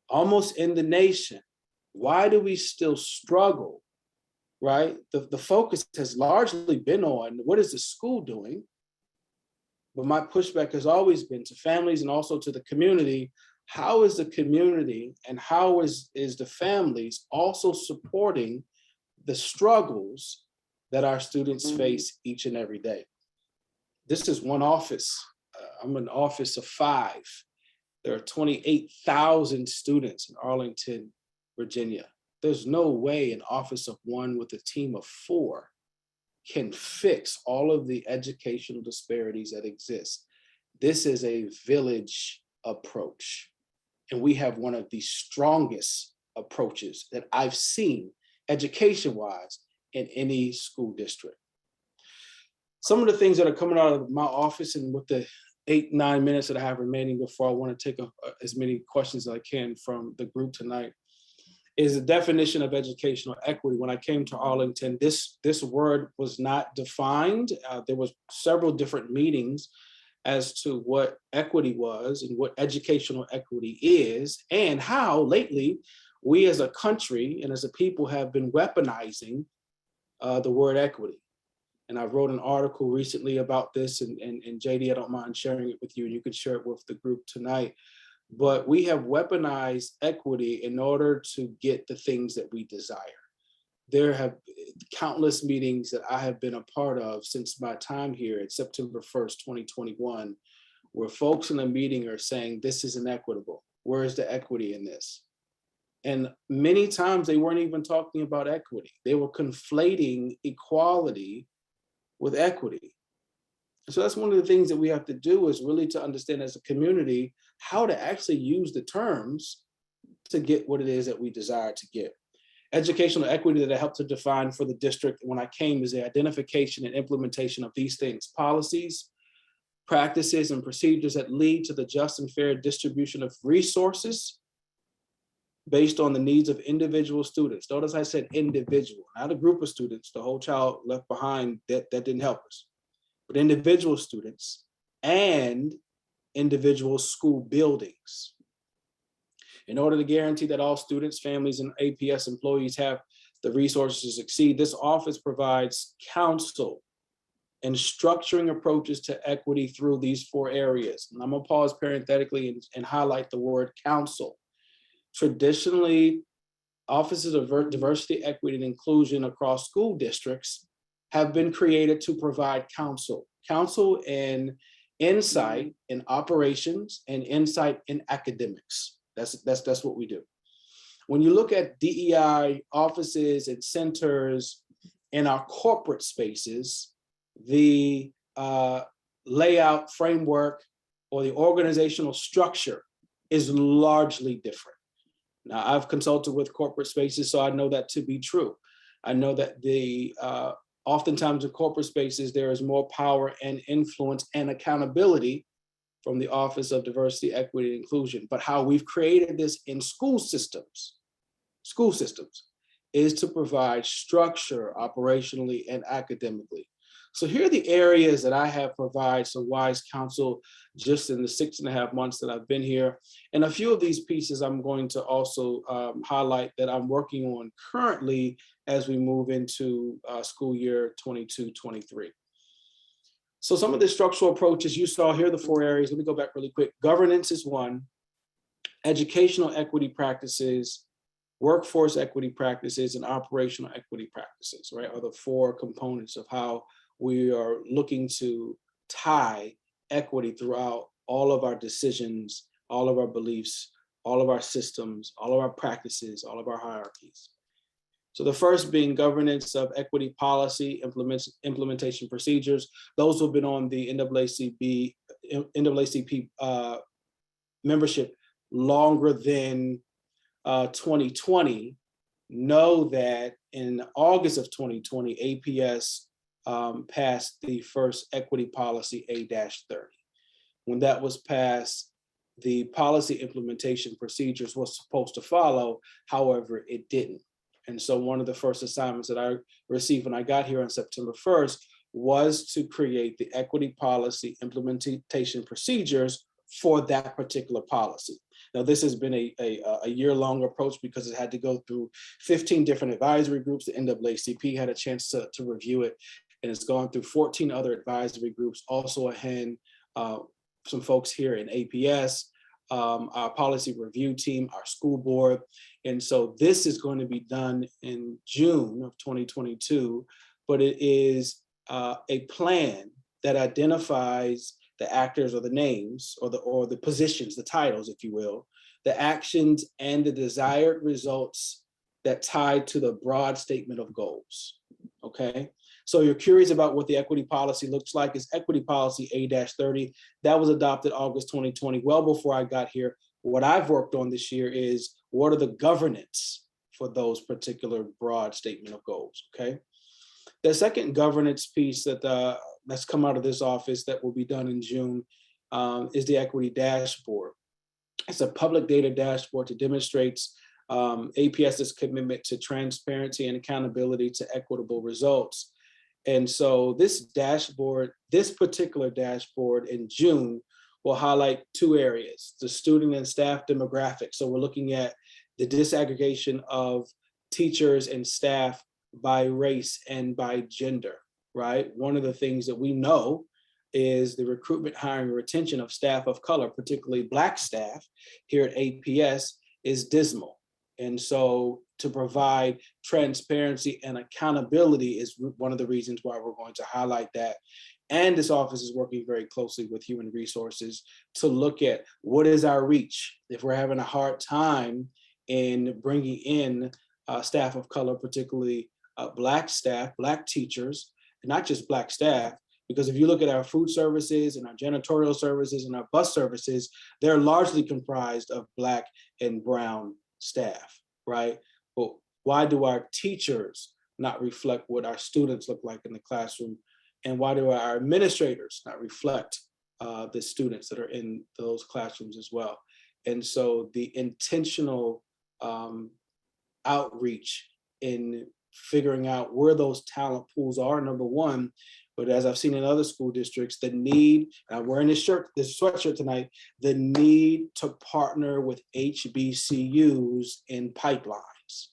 almost in the nation, why do we still struggle, right? The focus has largely been on what is the school doing? But my pushback has always been to families and also to the community. How is the community and how is the families also supporting the struggles that our students face each and every day? This is one office. I'm an office of 5. There are 28,000 students in Arlington, Virginia. There's no way an office of 1 with a team of 4 can fix all of the educational disparities that exist. This is a village approach. And we have one of the strongest approaches that I've seen education-wise in any school district. Some of the things that are coming out of my office, and with the 8-9 minutes that I have remaining before I want to take as many questions as I can from the group tonight, is the definition of educational equity. When I came to Arlington, this word was not defined. There was several different meetings as to what equity was and what educational equity is, and how lately we as a country and as a people have been weaponizing the word equity. And I wrote an article recently about this, and JD, I don't mind sharing it with you, and you can share it with the group tonight. But we have weaponized equity in order to get the things that we desire. There have countless meetings that I have been a part of since my time here at September 1st, 2021, where folks in the meeting are saying, this isn't equitable. Where is the equity in this? And many times they weren't even talking about equity. They were conflating equality with equity. So that's one of the things that we have to do, is really to understand as a community how to actually use the terms to get what it is that we desire to get. Educational equity that I helped to define for the district when I came is the identification and implementation of these things: policies, practices, and procedures that lead to the just and fair distribution of resources based on the needs of individual students. Notice I said individual, not a group of students, the whole child left behind, that didn't help us. But individual students and individual school buildings. In order to guarantee that all students, families, and APS employees have the resources to succeed, this office provides counsel and structuring approaches to equity through these 4 areas. And I'm gonna pause parenthetically and highlight the word counsel. Traditionally, offices of diversity, equity, and inclusion across school districts have been created to provide counsel and insight in operations and insight in academics. That's what we do. When you look at DEI offices and centers in our corporate spaces, the layout framework or the organizational structure is largely different. Now, I've consulted with corporate spaces, so I know that to be true. I know that oftentimes in corporate spaces, there is more power and influence and accountability from the Office of Diversity, Equity, and Inclusion. But how we've created this in school systems is to provide structure operationally and academically. So here are the areas that I have provided some wise counsel just in the 6.5 months that I've been here. And a few of these pieces I'm going to also highlight that I'm working on currently as we move into school year 22-23. So some of the structural approaches you saw here, the 4 areas. Let me go back really quick. Governance is one. Educational equity practices, workforce equity practices, and operational equity practices, right, are the 4 components of how we are looking to tie equity throughout all of our decisions, all of our beliefs, all of our systems, all of our practices, all of our hierarchies. So the first being governance of equity policy, implementation procedures. Those who have been on the NAACP membership longer than 2020 know that in August of 2020, APS passed the first equity policy A-30. When that was passed, the policy implementation procedures was supposed to follow, however, it didn't. And so one of the first assignments that I received when I got here on September 1st was to create the equity policy implementation procedures for that particular policy. Now, this has been a year-long approach because it had to go through 15 different advisory groups. The NAACP had a chance to review it, and it's gone through 14 other advisory groups, also some folks here in APS, our policy review team, our school board. And so this is going to be done in June of 2022, but it is a plan that identifies the actors or the names or the positions, the titles, if you will, the actions and the desired results that tie to the broad statement of goals, okay? So you're curious about what the equity policy looks like. It's equity policy A-30. That was adopted August 2020, well before I got here. What I've worked on this year is what are the governance for those particular broad statement of goals, okay? The second governance piece that's come out of this office that will be done in June is the equity dashboard. It's a public data dashboard that demonstrates APS's commitment to transparency and accountability to equitable results. And so this dashboard, this particular dashboard in June will highlight 2 areas, the student and staff demographics. So we're looking at the disaggregation of teachers and staff by race and by gender, right? One of the things that we know is the recruitment, hiring, and retention of staff of color, particularly Black staff here at APS, is dismal. And so to provide transparency and accountability is one of the reasons why we're going to highlight that. And this office is working very closely with human resources to look at what is our reach. If we're having a hard time in bringing in staff of color, particularly Black staff, Black teachers, and not just Black staff, because if you look at our food services and our janitorial services and our bus services, they're largely comprised of Black and brown staff, right? But why do our teachers not reflect what our students look like in the classroom? And why do our administrators not reflect the students that are in those classrooms as well? And so the intentional outreach in figuring out where those talent pools are, number one, but as I've seen in other school districts, the need, and I'm wearing this sweatshirt tonight, the need to partner with HBCUs in pipelines,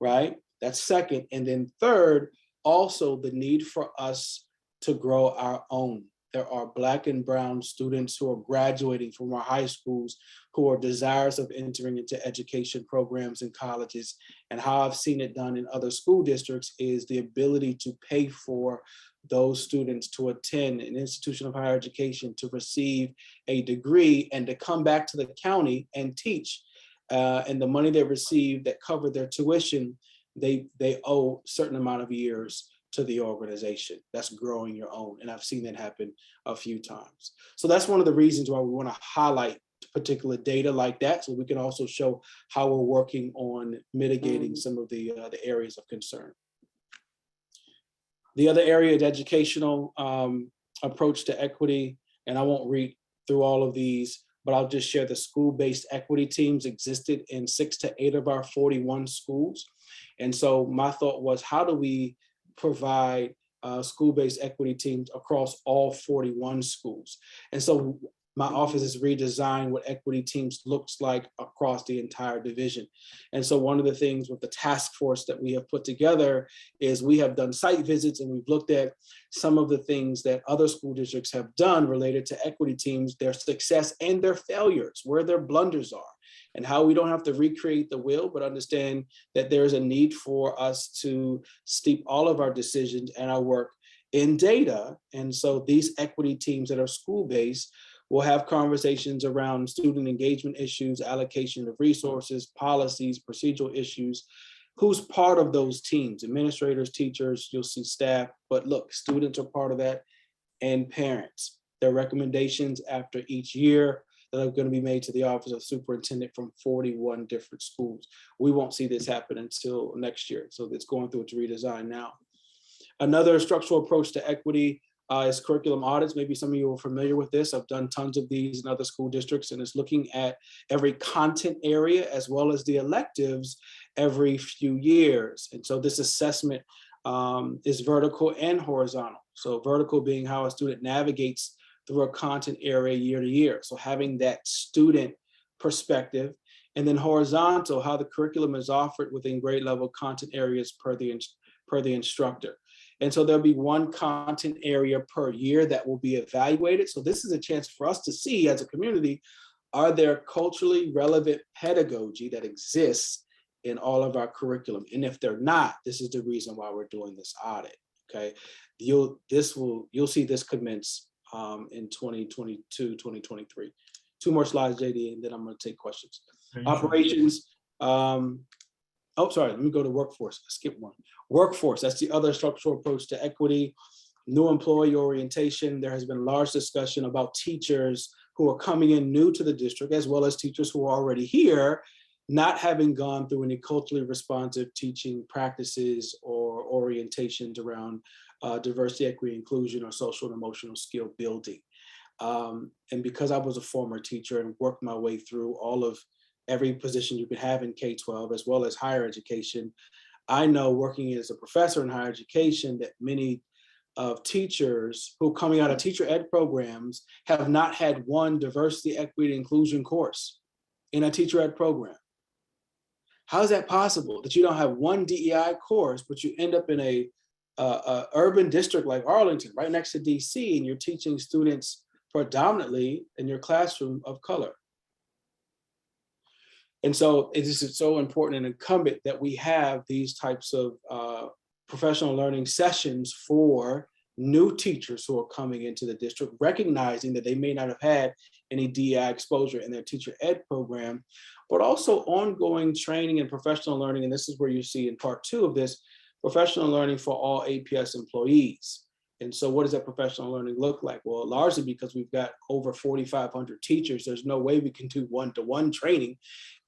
right? That's second. And then third, also the need for us to grow our own there are Black and brown students who are graduating from our high schools who are desirous of entering into education programs and colleges. And how I've seen it done in other school districts is the ability to pay for those students to attend an institution of higher education, to receive a degree, and to come back to the county and teach. And the money they receive that cover their tuition, they owe a certain amount of years to the organization. That's growing your own. And I've seen that happen a few times. So that's one of the reasons why we want to highlight particular data like that, so we can also show how we're working on mitigating some of the areas of concern. The other area is educational approach to equity. And I won't read through all of these, but I'll just share the school-based equity teams existed in 6 to 8 of our 41 schools. And so my thought was, how do we provide school-based equity teams across all 41 schools? And so my office has redesigned what equity teams looks like across the entire division. And so one of the things with the task force that we have put together is we have done site visits, and we've looked at some of the things that other school districts have done related to equity teams, their success and their failures, where their blunders are, and how we don't have to recreate the wheel, but understand that there is a need for us to steep all of our decisions and our work in data. And so these equity teams that are school-based will have conversations around student engagement issues, allocation of resources, policies, procedural issues. Who's part of those teams? Administrators, teachers, you'll see staff, but look, students are part of that, and parents. Their recommendations after each year that are going to be made to the Office of Superintendent from 41 different schools. We won't see this happen until next year. So it's going through its redesign now. Another structural approach to equity is curriculum audits. Maybe some of you are familiar with this. I've done tons of these in other school districts, and it's looking at every content area as well as the electives every few years. And so this assessment is vertical and horizontal. So vertical being how a student navigates through a content area year to year. So having that student perspective, and then horizontal, how the curriculum is offered within grade level content areas per the instructor. And so there'll be one content area per year that will be evaluated. So this is a chance for us to see as a community, are there culturally relevant pedagogy that exists in all of our curriculum? And if they're not, this is the reason why we're doing this audit, okay? You'll see this commence in 2022, 2023. 2 more slides, JD, and then I'm gonna take questions. Operations, oh, sorry, let me go to workforce. I skipped one. Workforce, that's the other structural approach to equity. New employee orientation. There has been large discussion about teachers who are coming in new to the district, as well as teachers who are already here, not having gone through any culturally responsive teaching practices or orientations around diversity, equity, inclusion, or social and emotional skill building. And because I was a former teacher and worked my way through all of every position you could have in K-12 as well as higher education, I know working as a professor in higher education that many of teachers who are coming out of teacher ed programs have not had one diversity, equity, inclusion course in a teacher ed program. How is that possible that you don't have one DEI course, but you end up in a urban district like Arlington, right next to DC, and you're teaching students predominantly in your classroom of color? And so it is so important and incumbent that we have these types of professional learning sessions for new teachers who are coming into the district, recognizing that they may not have had any DEI exposure in their teacher ed program, but also ongoing training and professional learning. And this is where you see in part 2 of this, professional learning for all APS employees. And so what does that professional learning look like? Well, largely because we've got over 4,500 teachers, there's no way we can do one-to-one training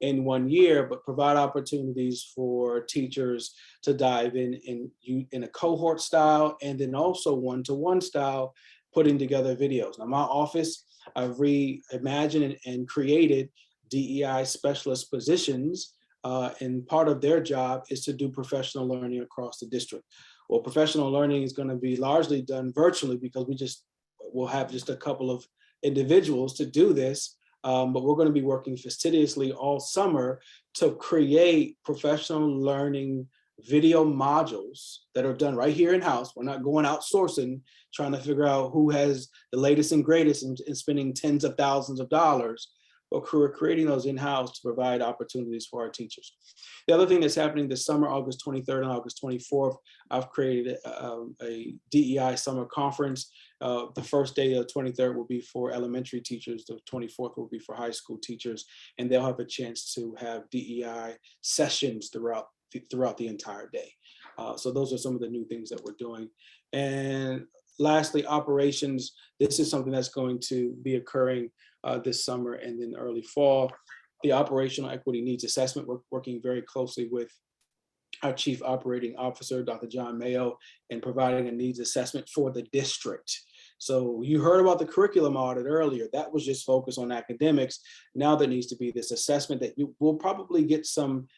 in 1 year, but provide opportunities for teachers to dive in a cohort style, and then also one-to-one style, putting together videos. Now, my office, I've reimagined and created DEI specialist positions, and part of their job is to do professional learning across the district. Well, professional learning is going to be largely done virtually because we'll have just a couple of individuals to do this, but we're going to be working fastidiously all summer to create professional learning video modules that are done right here in-house. We're not going outsourcing, trying to figure out who has the latest and greatest and spending tens of thousands of dollars, but we're creating those in-house to provide opportunities for our teachers. The other thing that's happening this summer, August 23rd and August 24th, I've created a DEI summer conference. The first day, the 23rd, will be for elementary teachers. The 24th will be for high school teachers, and they'll have a chance to have DEI sessions throughout the entire day. So those are some of the new things that we're doing. And lastly, operations. This is something that's going to be occurring this summer and then early fall. The operational equity needs assessment. We're working very closely with our Chief Operating Officer, Dr. John Mayo, and providing a needs assessment for the district. So you heard about the curriculum audit earlier. That was just focused on academics. Now there needs to be this assessment that you will probably get some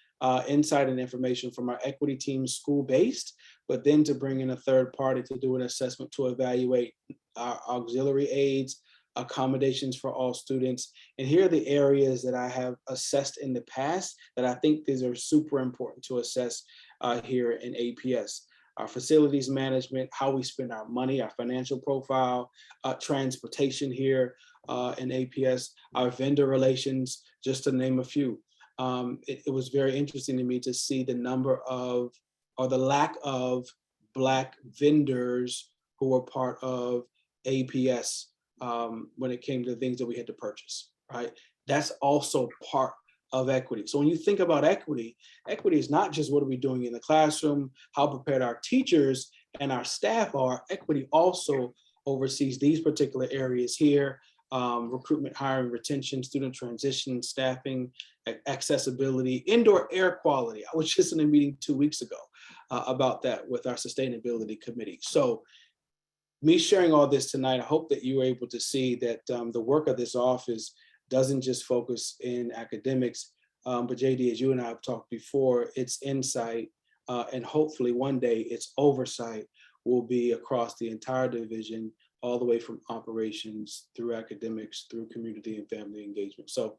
insight and information from our equity team, school-based, but then to bring in a third party to do an assessment to evaluate our auxiliary aids, accommodations for all students. And here are the areas that I have assessed in the past that I think these are super important to assess here in APS. Our facilities management, how we spend our money, our financial profile, transportation here in APS, our vendor relations, just to name a few. It was very interesting to me to see the number of, or the lack of, Black vendors who were part of APS when it came to the things that we had to purchase, right? That's also part of equity. So when you think about equity, equity is not just what are we doing in the classroom, how prepared our teachers and our staff are. Equity also oversees these particular areas here: recruitment, hiring, retention, student transition, staffing, accessibility, indoor air quality. I was just in a meeting 2 weeks ago about that with our sustainability committee. So me sharing all this tonight, I hope that you were able to see that the work of this office doesn't just focus in academics, but JD, as you and I have talked before, its insight and hopefully one day its oversight will be across the entire division, all the way from operations through academics, through community and family engagement. So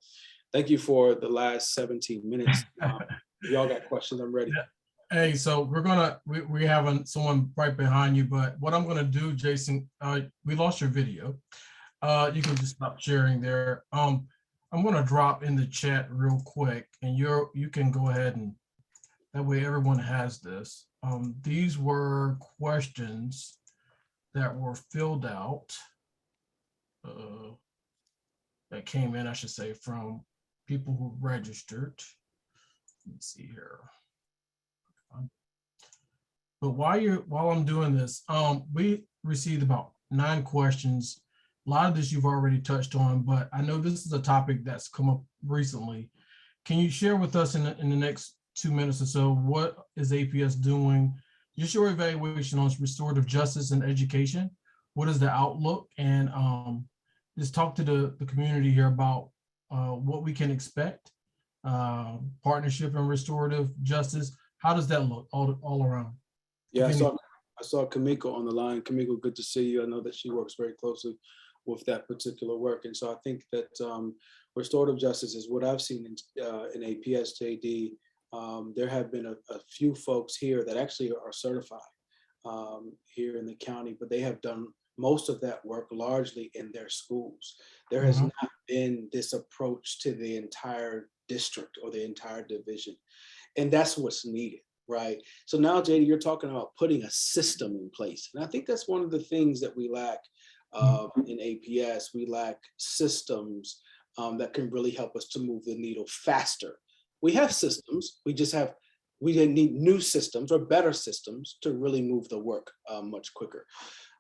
thank you for the last 17 minutes. If y'all got questions, I'm ready. Hey, so we have someone right behind you, but what I'm gonna do, Jason, we lost your video. You can just stop sharing there. I'm gonna drop in the chat real quick, and you can go ahead, and that way everyone has this. These were questions that were filled out, that came in, I should say, from people who registered. Let me see here. But while I'm doing this, we received about 9 questions. A lot of this you've already touched on, but I know this is a topic that's come up recently. Can you share with us in the next 2 minutes or so, what is APS doing? Just your evaluation on restorative justice and education. What is the outlook? And just talk to the community here about what we can expect, partnership and restorative justice. How does that look all around? Yeah, I saw Kamiko on the line. Kamiko, good to see you. I know that she works very closely with that particular work. And so I think that restorative justice is what I've seen in APS, JD. There have been a few folks here that actually are certified here in the county, but they have done most of that work largely in their schools. There has not been this approach to the entire district or the entire division. And that's what's needed, right? So now, JD, you're talking about putting a system in place. And I think that's one of the things that we lack in APS. We lack systems that can really help us to move the needle faster. We have systems, we need new systems or better systems to really move the work much quicker.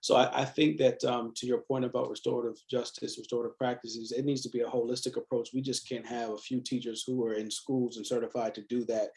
So I think that to your point about restorative justice, restorative practices, it needs to be a holistic approach. We just can't have a few teachers who are in schools and certified to do that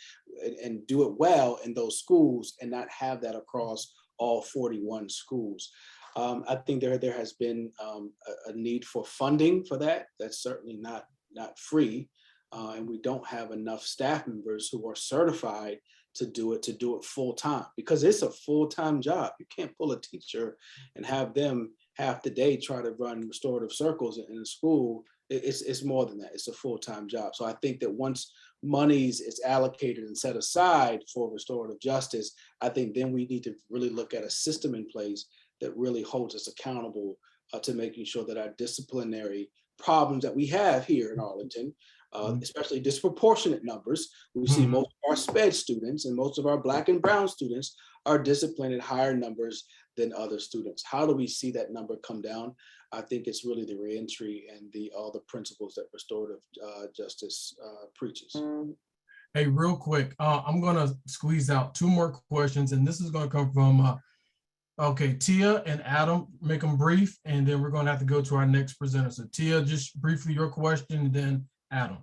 and do it well in those schools and not have that across all 41 schools. I think there has been a need for funding for that. That's certainly not free. And we don't have enough staff members who are certified to do it full time, because it's a full-time job. You can't pull a teacher and have them half the day try to run restorative circles in a school It's more than that. It's a full-time job. So I think that once monies is allocated and set aside for restorative justice, I think then we need to really look at a system in place that really holds us accountable to making sure that our disciplinary problems that we have here in Arlington, especially disproportionate numbers. We see most of our SPED students and most of our Black and Brown students are disciplined at higher numbers than other students. How do we see that number come down? I think it's really the reentry and all the principles that restorative justice preaches. Hey, real quick, I'm gonna squeeze out 2 more questions, and this is gonna come from, okay, Tia and Adam, make them brief, and then we're gonna have to go to our next presenter. So Tia, just briefly your question, and then Adam.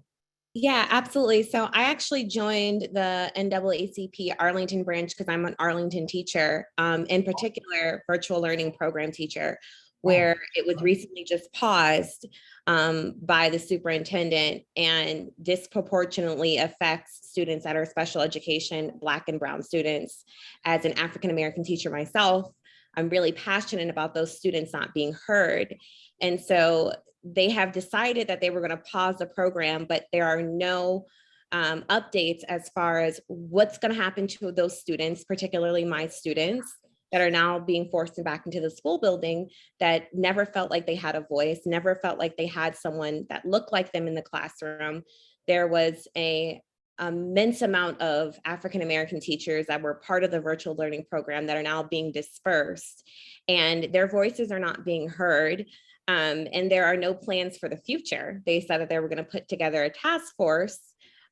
Yeah, absolutely. So I actually joined the NAACP Arlington branch because I'm an Arlington teacher, in particular, virtual learning program teacher, where it was recently just paused by the superintendent and disproportionately affects students that are special education, Black and Brown students. As an African-American teacher myself, I'm really passionate about those students not being heard. And so they have decided that they were going to pause the program, but there are no updates as far as what's going to happen to those students, particularly my students that are now being forced back into the school building that never felt like they had a voice, never felt like they had someone that looked like them in the classroom. There was an immense amount of African-American teachers that were part of the virtual learning program that are now being dispersed, and their voices are not being heard. And there are no plans for the future. They said that they were going to put together a task force,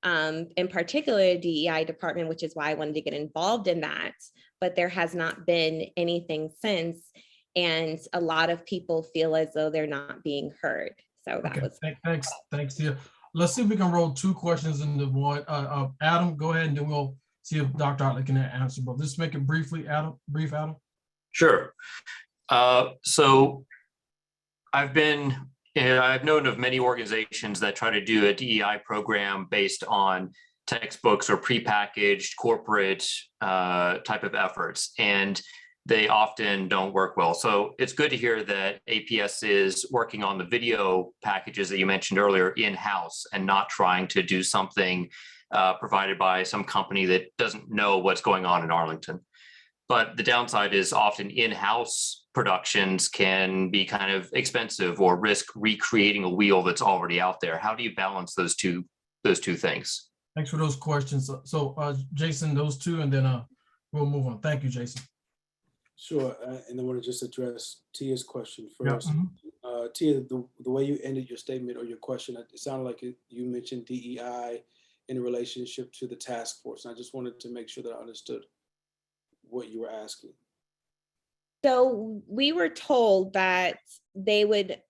in particular a DEI department, which is why I wanted to get involved in that. But there has not been anything since. And a lot of people feel as though they're not being heard. So that was. Thanks, Tia. Let's see if we can roll 2 questions into one. Adam, go ahead, and then we'll see if Dr. Ottley can answer both. Let's make it briefly, Adam. Sure. So I've known of many organizations that try to do a DEI program based on textbooks or prepackaged corporate type of efforts, and they often don't work well. So it's good to hear that APS is working on the video packages that you mentioned earlier in-house and not trying to do something provided by some company that doesn't know what's going on in Arlington. But the downside is often in-house productions can be kind of expensive or risk recreating a wheel that's already out there. How do you balance those two things? Thanks for those questions. So Jason, those 2, and then we'll move on. Thank you, Jason. Sure, and I want to just address Tia's question first. Yeah. Tia, the way you ended your statement or your question, it sounded like you mentioned DEI in relationship to the task force. And I just wanted to make sure that I understood what you were asking. So we were told that they would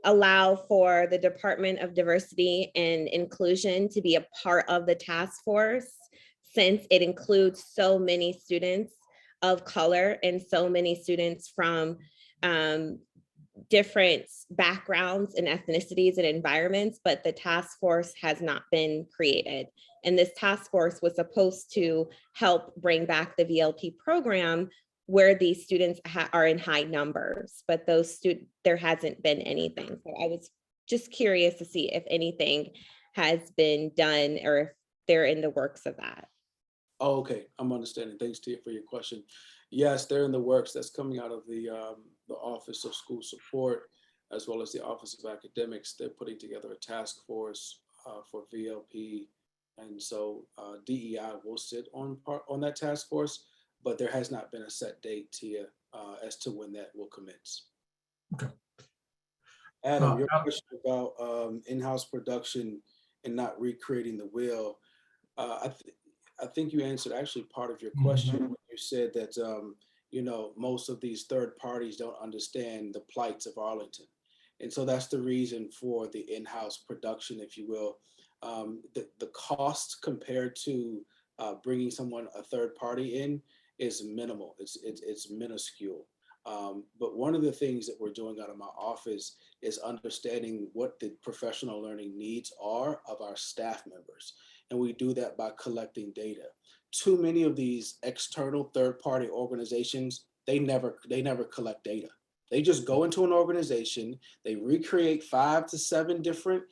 allow for the Department of Diversity and Inclusion to be a part of the task force, since it includes so many students of color and so many students from different backgrounds and ethnicities and environments, but the task force has not been created. And this task force was supposed to help bring back the VLP program where these students are in high numbers, but there hasn't been anything. So I was just curious to see if anything has been done or if they're in the works of that. Oh, okay, I'm understanding. Thanks, Tia, for your question. Yes, they're in the works. That's coming out of the Office of School Support, as well as the Office of Academics. They're putting together a task force for VLP. And so DEI will sit on that task force, but there has not been a set date, Tia, as to when that will commence. Okay. Adam, your question about in-house production and not recreating the wheel, I think you answered actually part of your question when you said that most of these third parties don't understand the plights of Arlington. And so that's the reason for the in-house production, if you will. The cost compared to bringing a third party in is minimal. It's minuscule. But one of the things that we're doing out of my office is understanding what the professional learning needs are of our staff members. And we do that by collecting data. Too many of these external third-party organizations, they never collect data. They just go into an organization, they recreate 5 to 7 different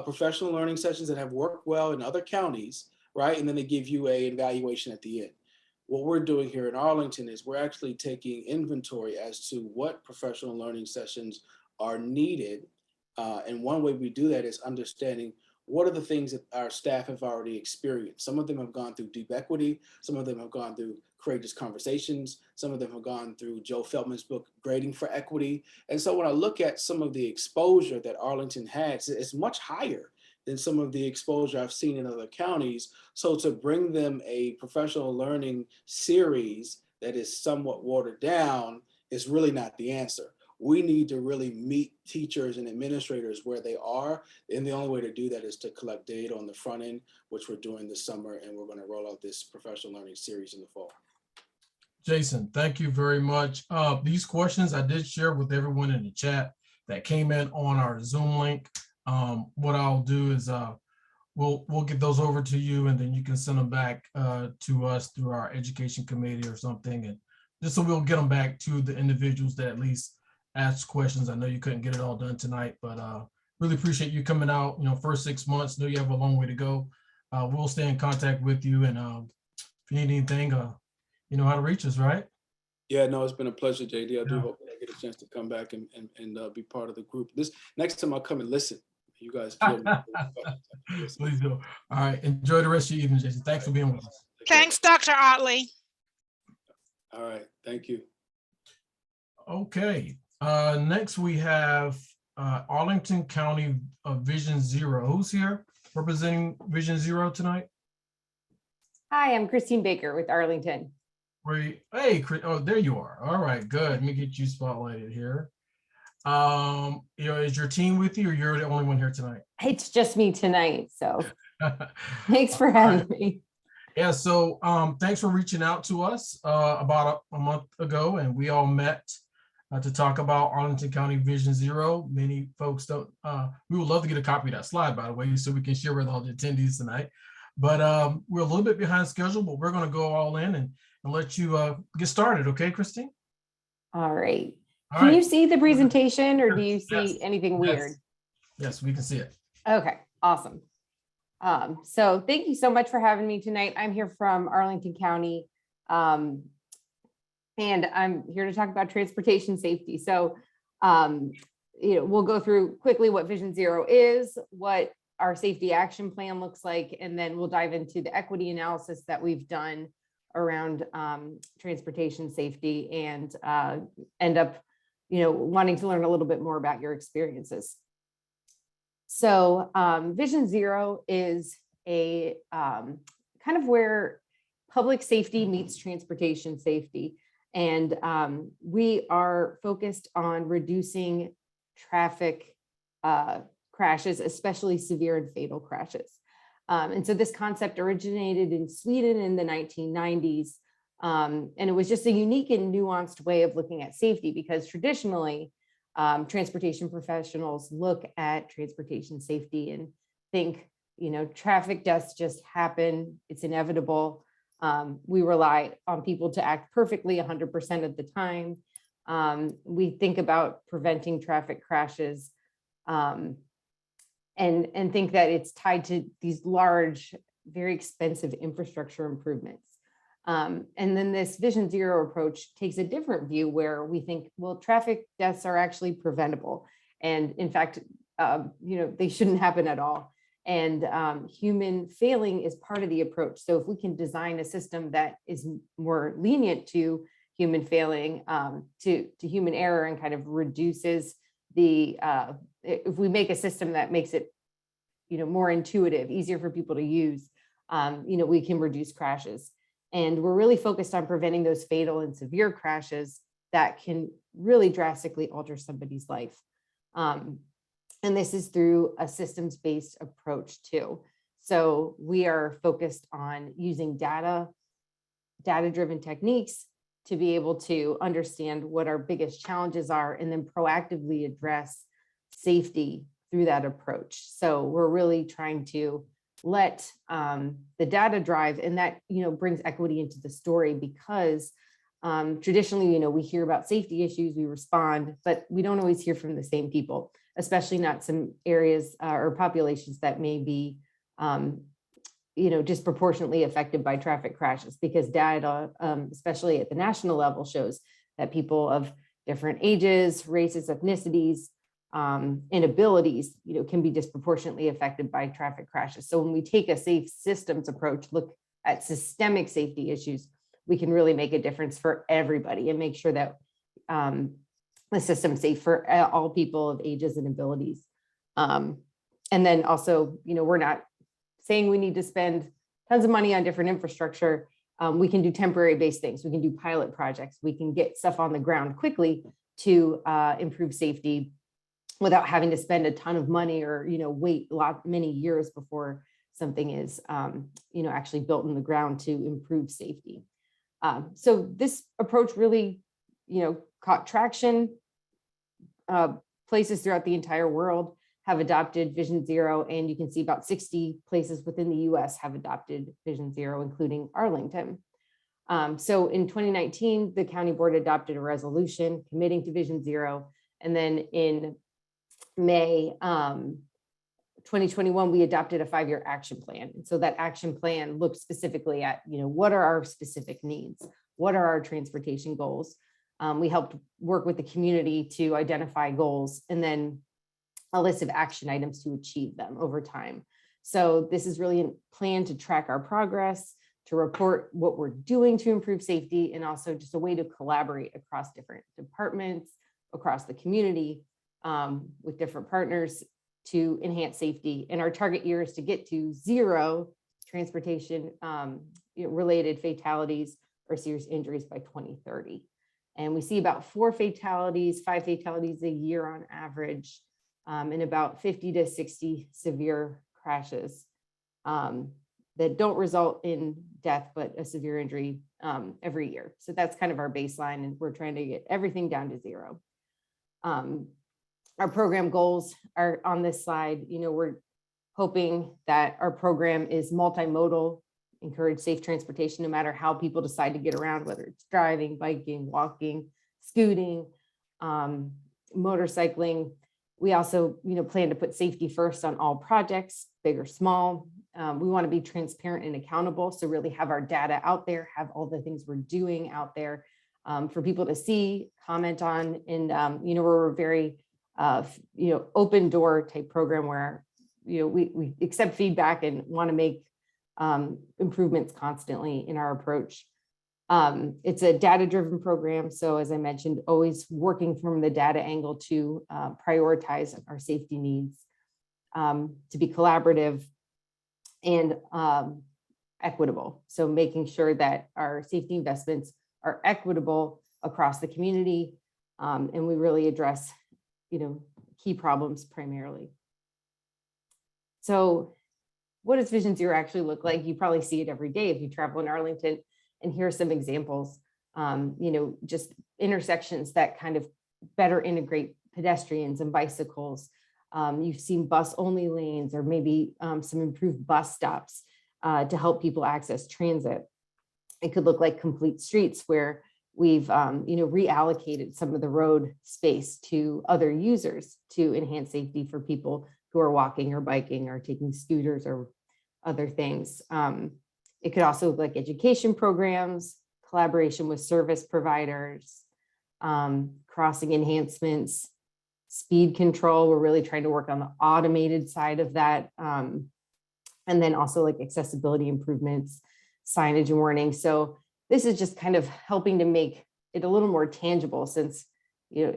professional learning sessions that have worked well in other counties, right? And then they give you an evaluation at the end. What we're doing here in Arlington is we're actually taking inventory as to what professional learning sessions are needed. And one way we do that is understanding what are the things that our staff have already experienced. Some of them have gone through deep equity. Some of them have gone through courageous conversations. Some of them have gone through Joe Feldman's book, Grading for Equity. And so when I look at some of the exposure that Arlington has, it's much higher than some of the exposure I've seen in other counties. So to bring them a professional learning series that is somewhat watered down is really not the answer. We need to really meet teachers and administrators where they are. And the only way to do that is to collect data on the front end, which we're doing this summer. And we're going to roll out this professional learning series in the fall. Jason, thank you very much. These questions I did share with everyone in the chat that came in on our Zoom link. What I'll do is we'll get those over to you, and then you can send them back to us through our education committee or something. And just so we'll get them back to the individuals that at least asked questions. I know you couldn't get it all done tonight, but really appreciate you coming out. First 6 months, know you have a long way to go. We'll stay in contact with you, and if you need anything, you know how to reach us, right? Yeah, no, it's been a pleasure, JD. I do hope that I get a chance to come back and be part of the group. This next time I'll come and listen. You guys feel me. Please do. All right. Enjoy the rest of your evening, Jason. Thanks for being with us. Thanks, Dr. Ottley. All right. Thank you. Okay. Next we have Arlington County Vision Zero. Who's here representing Vision Zero tonight? Hi, I'm Christine Baker with Arlington. Hey, oh, there you are. All right, good. Let me get you spotlighted here. Is your team with you, or you're the only one here tonight? It's just me tonight, so thanks for having me. Yeah, so thanks for reaching out to us about a month ago, and we all met to talk about Arlington County Vision Zero. Many folks don't, we would love to get a copy of that slide, by the way, so we can share with all the attendees tonight. But we're a little bit behind schedule, but we're going to go all in and let you get started. Okay, Christine? All right. Can you see the presentation, or do you see anything weird? Yes, we can see it. Okay, awesome. So thank you so much for having me tonight. I'm here from Arlington County, and I'm here to talk about transportation safety. So, we'll go through quickly what Vision Zero is, what our safety action plan looks like, and then we'll dive into the equity analysis that we've done around transportation safety, and end up wanting to learn a little bit more about your experiences. So Vision Zero is a kind of where public safety meets transportation safety. And we are focused on reducing traffic crashes, especially severe and fatal crashes. And so this concept originated in Sweden in the 1990s. And it was just a unique and nuanced way of looking at safety, because traditionally, transportation professionals look at transportation safety and think, traffic deaths just happen, it's inevitable. We rely on people to act perfectly 100% of the time. We think about preventing traffic crashes and think that it's tied to these large, very expensive infrastructure improvements. And then this Vision Zero approach takes a different view, where we think, well, traffic deaths are actually preventable. And in fact, they shouldn't happen at all. And human failing is part of the approach. So if we can design a system that is more lenient to human failing, to human error, and kind of reduces the, if we make a system that makes it, more intuitive, easier for people to use, we can reduce crashes. And we're really focused on preventing those fatal and severe crashes that can really drastically alter somebody's life. And this is through a systems-based approach too. So we are focused on using data-driven techniques to be able to understand what our biggest challenges are, and then proactively address safety through that approach. So we're really trying to let the data drive, and that brings equity into the story, because Traditionally, we hear about safety issues, we respond, but we don't always hear from the same people, especially not some areas or populations that may be, disproportionately affected by traffic crashes, because data, especially at the national level, shows that people of different ages, races, ethnicities, and abilities, can be disproportionately affected by traffic crashes. So when we take a safe systems approach, look at systemic safety issues, we can really make a difference for everybody and make sure that the system's safe for all people of ages and abilities. And then also, we're not saying we need to spend tons of money on different infrastructure. We can do temporary based things. We can do pilot projects. We can get stuff on the ground quickly to improve safety without having to spend a ton of money or, wait many years before something is, actually built in the ground to improve safety. So this approach really, caught traction. Places throughout the entire world have adopted Vision Zero, and you can see about 60 places within the US have adopted Vision Zero, including Arlington. So in 2019, the county board adopted a resolution committing to Vision Zero. And then in May 2021, we adopted a 5-year action plan. And so that action plan looked specifically at, what are our specific needs? What are our transportation goals? We helped work with the community to identify goals and then a list of action items to achieve them over time. So this is really a plan to track our progress, to report what we're doing to improve safety, and also just a way to collaborate across different departments, across the community, with different partners to enhance safety. And our target year is to get to 0 transportation related fatalities or serious injuries by 2030. And we see about 4 fatalities, 5 fatalities a year on average, and about 50 to 60 severe crashes that don't result in death, but a severe injury every year. So that's kind of our baseline, and we're trying to get everything down to 0. Our program goals are on this slide. We're hoping that our program is multimodal, encourage safe transportation no matter how people decide to get around, whether it's driving, biking, walking, scooting, motorcycling. We also, plan to put safety first on all projects, big or small. We want to be transparent and accountable. So really have our data out there, have all the things we're doing out there for people to see, comment on. And, we're a very, open door type program where, we accept feedback and want to make improvements constantly in our approach. It's a data-driven program. So as I mentioned, always working from the data angle to prioritize our safety needs, to be collaborative and equitable. So making sure that our safety investments are equitable across the community, and we really address, key problems primarily. So what does Vision Zero actually look like? You probably see it every day if you travel in Arlington. And here are some examples, just intersections that kind of better integrate pedestrians and bicycles. You've seen bus only lanes, or maybe some improved bus stops to help people access transit. It could look like complete streets where we've reallocated some of the road space to other users to enhance safety for people who are walking or biking or taking scooters or other things. It could also look like education programs, collaboration with service providers, crossing enhancements, speed control. We're really trying to work on the automated side of that. And then also like accessibility improvements, signage and warning. So this is just kind of helping to make it a little more tangible, since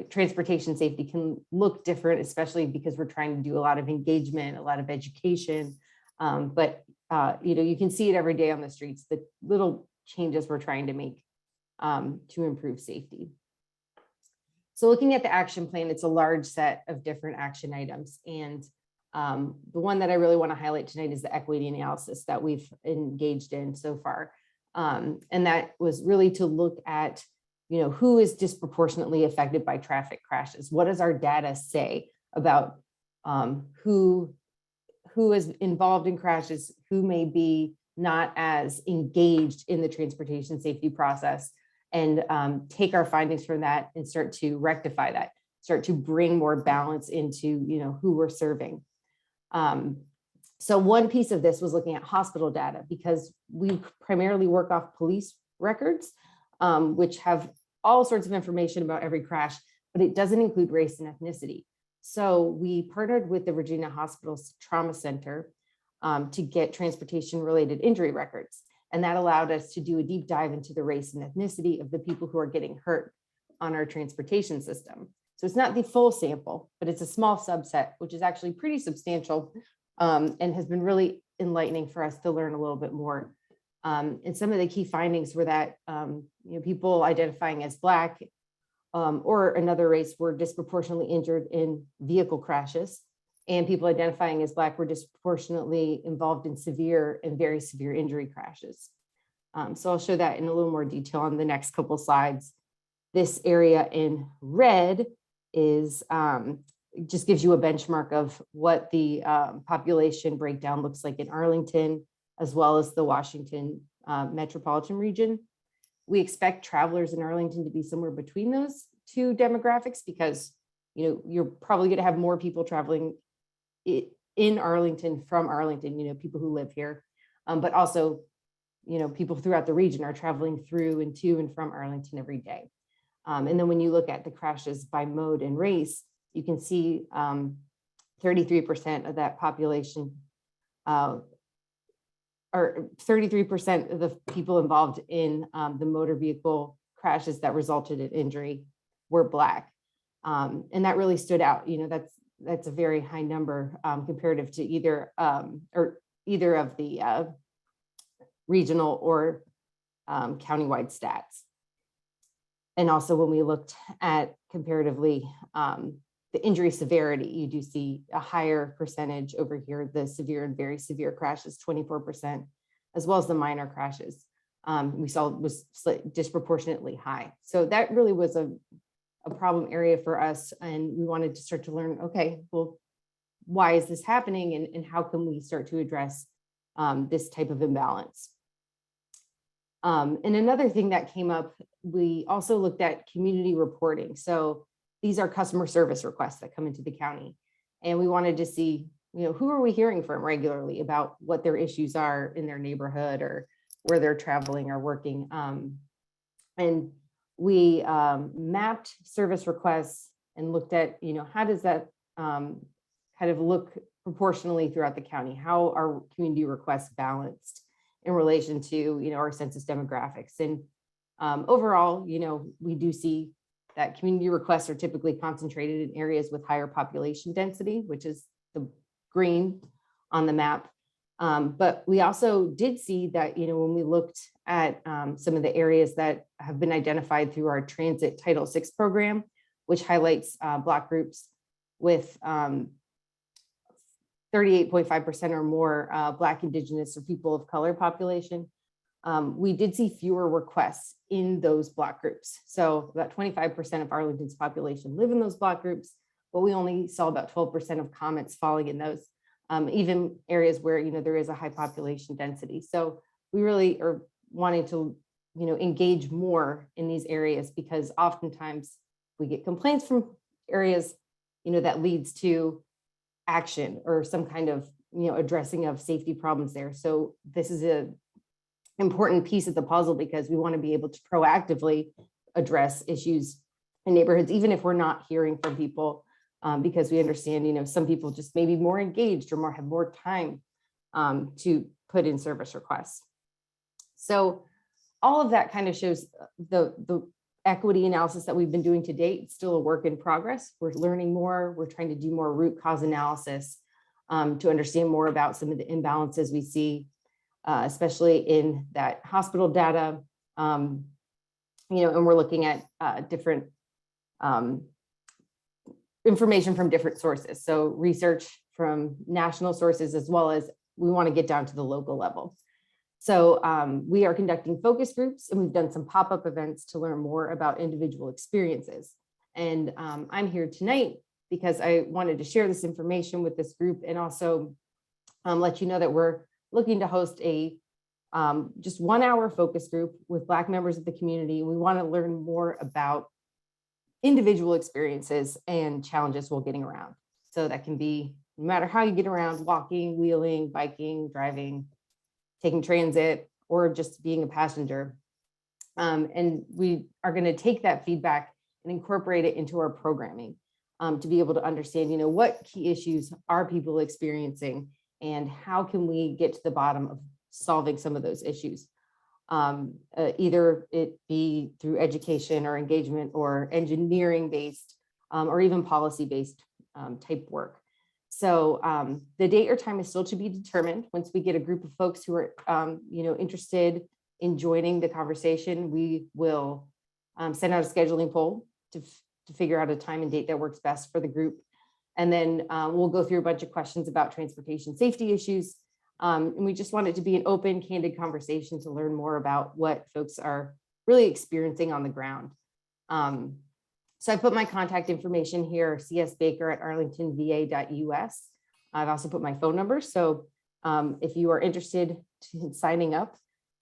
transportation safety can look different, especially because we're trying to do a lot of engagement, a lot of education. But you can see it every day on the streets, the little changes we're trying to make to improve safety. So looking at the action plan, it's a large set of different action items. And the one that I really want to highlight tonight is the equity analysis that we've engaged in so far. And that was really to look at, who is disproportionately affected by traffic crashes. What does our data say about who is involved in crashes, who may be not as engaged in the transportation safety process, and take our findings from that and start to rectify that, start to bring more balance into, who we're serving. So one piece of this was looking at hospital data, because we primarily work off police records, which have all sorts of information about every crash, but it doesn't include race and ethnicity. So we partnered with the Virginia Hospital's Trauma Center to get transportation-related injury records. And that allowed us to do a deep dive into the race and ethnicity of the people who are getting hurt on our transportation system. So it's not the full sample, but it's a small subset, which is actually pretty substantial, and has been really enlightening for us to learn a little bit more. And some of the key findings were that people identifying as Black or another race were disproportionately injured in vehicle crashes, and people identifying as Black were disproportionately involved in severe and very severe injury crashes. So I'll show that in a little more detail on the next couple slides. This area in red is just gives you a benchmark of what the population breakdown looks like in Arlington, as well as the Washington metropolitan region. We expect travelers in Arlington to be somewhere between those two demographics, because you're probably going to have more people traveling in Arlington from Arlington, people who live here, but also people throughout the region are traveling through and to and from Arlington every day. And then when you look at the crashes by mode and race, you can see 33% of that population, or 33% of the people involved in the motor vehicle crashes that resulted in injury were Black. And that really stood out. That's a very high number comparative to either of the regional or countywide stats. And also when we looked at comparatively the injury severity, you do see a higher percentage over here. The severe and very severe crashes, 24%, as well as the minor crashes, we saw was disproportionately high. So that really was a problem area for us. And we wanted to start to learn, okay, well, why is this happening? And how can we start to address this type of imbalance? And another thing that came up, we also looked at community reporting. So these are customer service requests that come into the county. And we wanted to see, who are we hearing from regularly about what their issues are in their neighborhood or where they're traveling or working. And we mapped service requests and looked at, how does that kind of look proportionally throughout the county? How are community requests balanced in relation to, our census demographics? And overall, we do see that community requests are typically concentrated in areas with higher population density, which is the green on the map. But we also did see that, when we looked at some of the areas that have been identified through our Transit Title VI program, which highlights Black groups with 38.5% or more Black, Indigenous, or people of color population, we did see fewer requests in those Black groups. So about 25% of Arlington's population live in those Black groups, but we only saw about 12% of comments falling in those, even areas where there is a high population density. So we really are wanting to engage more in these areas, because oftentimes we get complaints from areas that leads to action or some kind of addressing of safety problems there. So this is a important piece of the puzzle, because we want to be able to proactively address issues in neighborhoods, even if we're not hearing from people, because we understand, some people just may be more engaged or have more time to put in service requests. So all of that kind of shows the equity analysis that we've been doing to date. It's still a work in progress. We're learning more. We're trying to do more root cause analysis to understand more about some of the imbalances we see, especially in that hospital data, and we're looking at different information from different sources. So research from national sources, as well as we want to get down to the local level. So we are conducting focus groups, and we've done some pop-up events to learn more about individual experiences. And I'm here tonight because I wanted to share this information with this group, and also let you know that we're looking to host a just 1 hour focus group with Black members of the community. We want to learn more about individual experiences and challenges while getting around. So that can be no matter how you get around, walking, wheeling, biking, driving, taking transit, or just being a passenger. And we are going to take that feedback and incorporate it into our programming to be able to understand, what key issues are people experiencing and how can we get to the bottom of solving some of those issues. Either it be through education or engagement or engineering based or even policy based type work. So the date or time is still to be determined. Once we get a group of folks who are interested in joining the conversation, we will send out a scheduling poll to figure out a time and date that works best for the group. And then we'll go through a bunch of questions about transportation safety issues. And we just want it to be an open, candid conversation to learn more about what folks are really experiencing on the ground. So I put my contact information here, csbaker@arlingtonva.us. I've also put my phone number. So if you are interested in signing up,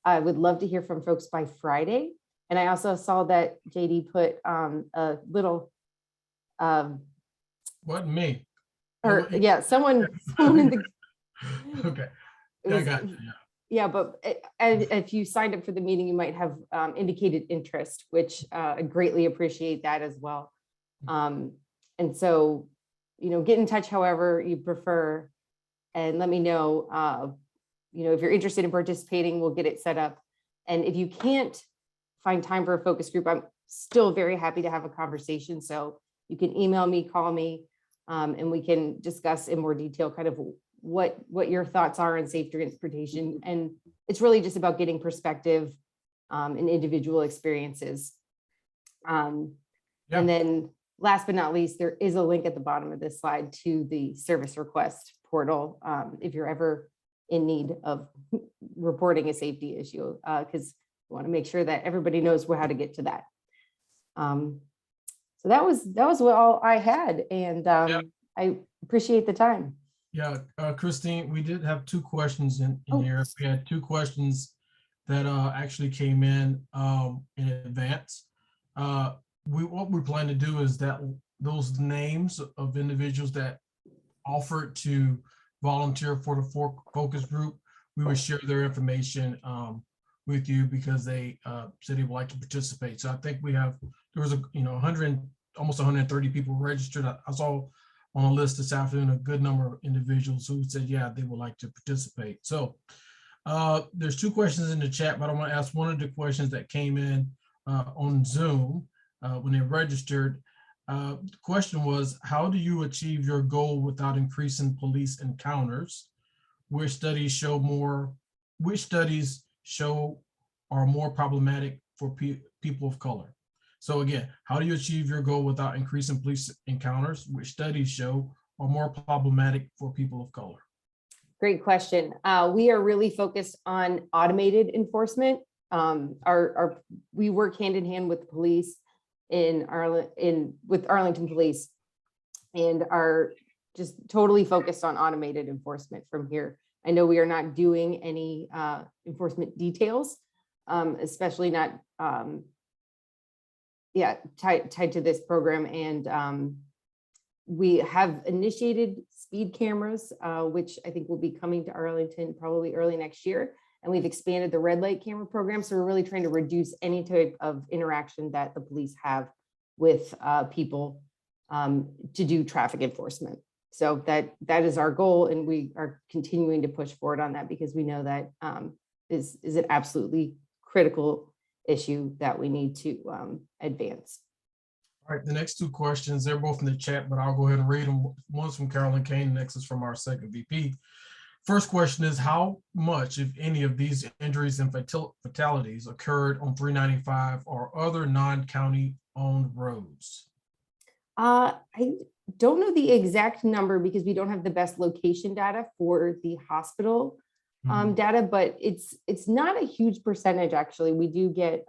I would love to hear from folks by Friday. And I also saw that JD put a little. Wasn't me. Or yeah, someone in the. Okay. Yeah, I got you. Yeah, but if you signed up for the meeting, you might have indicated interest, which I greatly appreciate that as well. And so, get in touch however you prefer and let me know, if you're interested in participating, we'll get it set up. And if you can't find time for a focus group, I'm still very happy to have a conversation. So you can email me, call me, and we can discuss in more detail kind of what your thoughts are on safe transportation. And it's really just about getting perspective and individual experiences. And then last but not least, there is a link at the bottom of this slide to the service request portal if you're ever in need of reporting a safety issue, because we want to make sure that everybody knows how to get to that. So that was what all I had, and I appreciate the time. Yeah, Christine, we did have two questions in here. We had two questions that actually came in advance. What we plan to do is that those names of individuals that offered to volunteer for the focus group, we would share their information with you because they said they would like to participate. So I think there was almost 130 people registered. I saw on a list this afternoon a good number of individuals who said, yeah, they would like to participate. So there's two questions in the chat, but I want to ask one of the questions that came in on Zoom when they registered. The question was, how do you achieve your goal without increasing police encounters? Which studies show are more problematic for people of color? So again, how do you achieve your goal without increasing police encounters, which studies show are more problematic for people of color? Great question. We are really focused on automated enforcement. We work hand in hand with the police with Arlington Police, and are just totally focused on automated enforcement from here. I know we are not doing any enforcement details, especially not tied to this program. And we have initiated speed cameras, which I think will be coming to Arlington probably early next year. And we've expanded the red light camera program. So we're really trying to reduce any type of interaction that the police have with people to do traffic enforcement. So that is our goal. And we are continuing to push forward on that because we know that is an absolutely critical issue that we need to advance. All right, the next two questions, they're both in the chat, but I'll go ahead and read them. One's from Carolyn Kane, next is from our second VP. First question is, how much, if any, of these injuries and fatalities occurred on 395 or other non-county owned roads? I don't know the exact number because we don't have the best location data for the hospital data, but it's not a huge percentage. Actually, we do get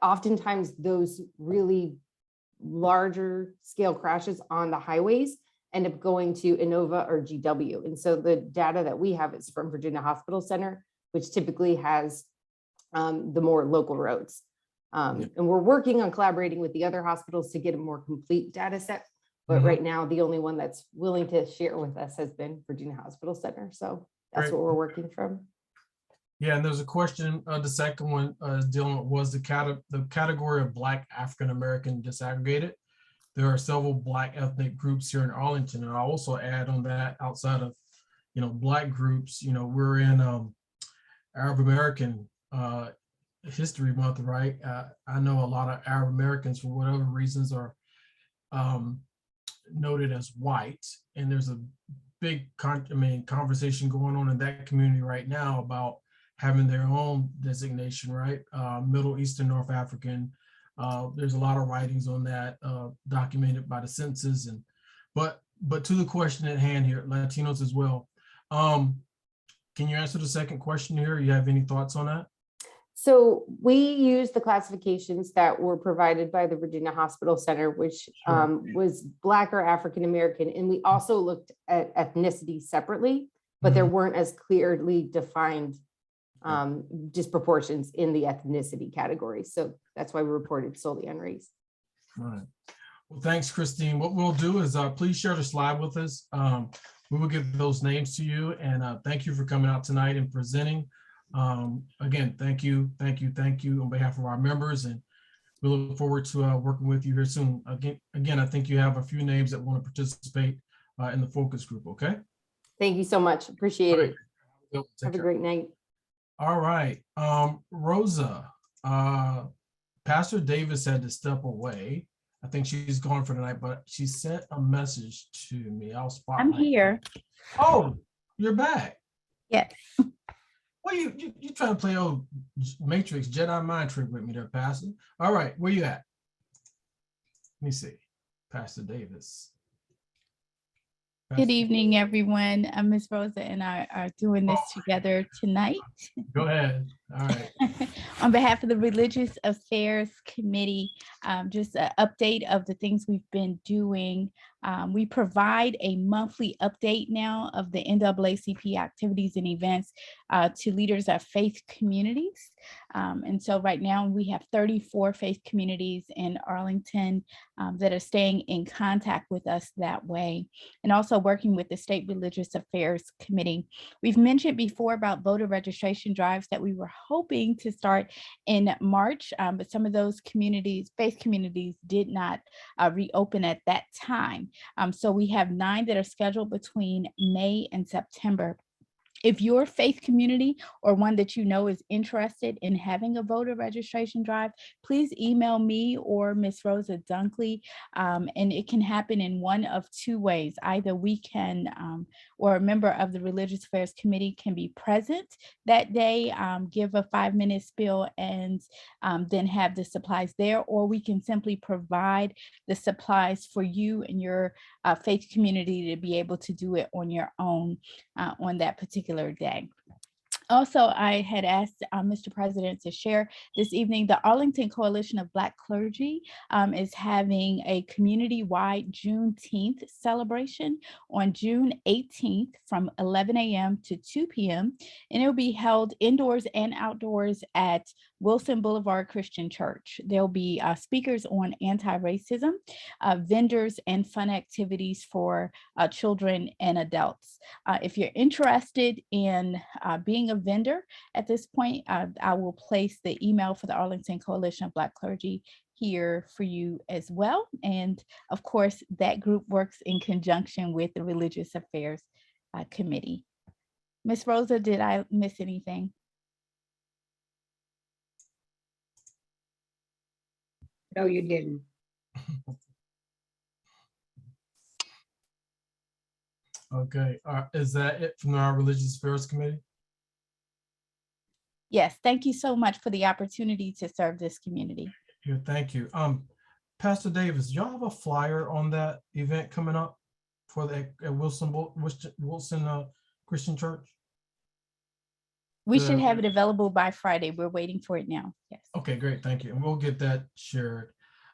oftentimes those really larger scale crashes on the highways end up going to Innova or GW. And so the data that we have is from Virginia Hospital Center, which typically has the more local roads. And we're working on collaborating with the other hospitals to get a more complete data set. But right now, the only one that's willing to share with us has been Virginia Hospital Center. So that's what we're working from. Yeah, and there's a question, the second one dealing with was the category of Black African American disaggregated. There are several Black ethnic groups here in Arlington, and I'll also add on that outside of, Black groups, we're in Arab American History Month, right? I know a lot of Arab Americans, for whatever reasons, are noted as white, and there's a big conversation going on in that community right now about having their own designation, right? Middle Eastern, North African. There's a lot of writings on that documented by the census, but to the question at hand here, Latinos as well. Can you answer the second question here? You have any thoughts on that? So we use the classifications that were provided by the Virginia Hospital Center, which was Black or African American. And we also looked at ethnicity separately, but there weren't as clearly defined disproportions in the ethnicity category. So that's why we reported solely on race. All right. Well, thanks, Christine. What we'll do is please share the slide with us. We will give those names to you, and thank you for coming out tonight and presenting. Again, thank you on behalf of our members, and we look forward to working with you here soon. Again, I think you have a few names that want to participate in the focus group, okay? Thank you so much. Appreciate it. Have a care. great night. All right, Rosa, Pastor Davis had to step away. I think she's gone for tonight, but she sent a message to me. I'll spot. I'm here. Oh, you're back. Yes. Well, you trying to play old Matrix Jedi mind trick with me there, Pastor. All right, where you at? Let me see. Pastor Davis. Good evening, everyone. Miss Rosa and I are doing this together tonight. Go ahead. All right. On behalf of the Religious Affairs Committee, just an update of the things we've been doing. We provide a monthly update now of the NAACP activities and events to leaders of faith communities. And so right now we have 34 faith communities in Arlington that are staying in contact with us that way, and also working with the State Religious Affairs Committee. We've mentioned before about voter registration drives that we were hoping to start in March, but some of those communities, faith communities, did not reopen at that time. So we have 9 that are scheduled between May and September. If your faith community or one that you know is interested in having a voter registration drive, please email me or Miss Rosa Dunkley, and it can happen in one of 2 ways. Either we can, or a member of the Religious Affairs Committee can be present that day, give a 5-minute spiel, and then have the supplies there, or we can simply provide the supplies for you and your faith community to be able to do it on your own on that particular day. Also, I had asked Mr. President to share this evening, the Arlington Coalition of Black Clergy is having a community-wide Juneteenth celebration on June 18th from 11 a.m. to 2 p.m. And it will be held indoors and outdoors at Wilson Boulevard Christian Church. There'll be speakers on anti-racism, vendors, and fun activities for children and adults. If you're interested in being a vendor at this point, I will place the email for the Arlington Coalition of Black Clergy here for you as well. And of course, that group works in conjunction with the Religious Affairs Committee. Ms. Rosa, did I miss anything? No, you didn't. Okay, is that it from our Religious Affairs Committee? Yes, thank you so much for the opportunity to serve this community. Yeah, thank you. Pastor Davis, y'all have a flyer on that event coming up for the Wilson Christian Church? We should have it available by Friday. We're waiting for it now. Yes. Okay, great. Thank you. And we'll get that shared.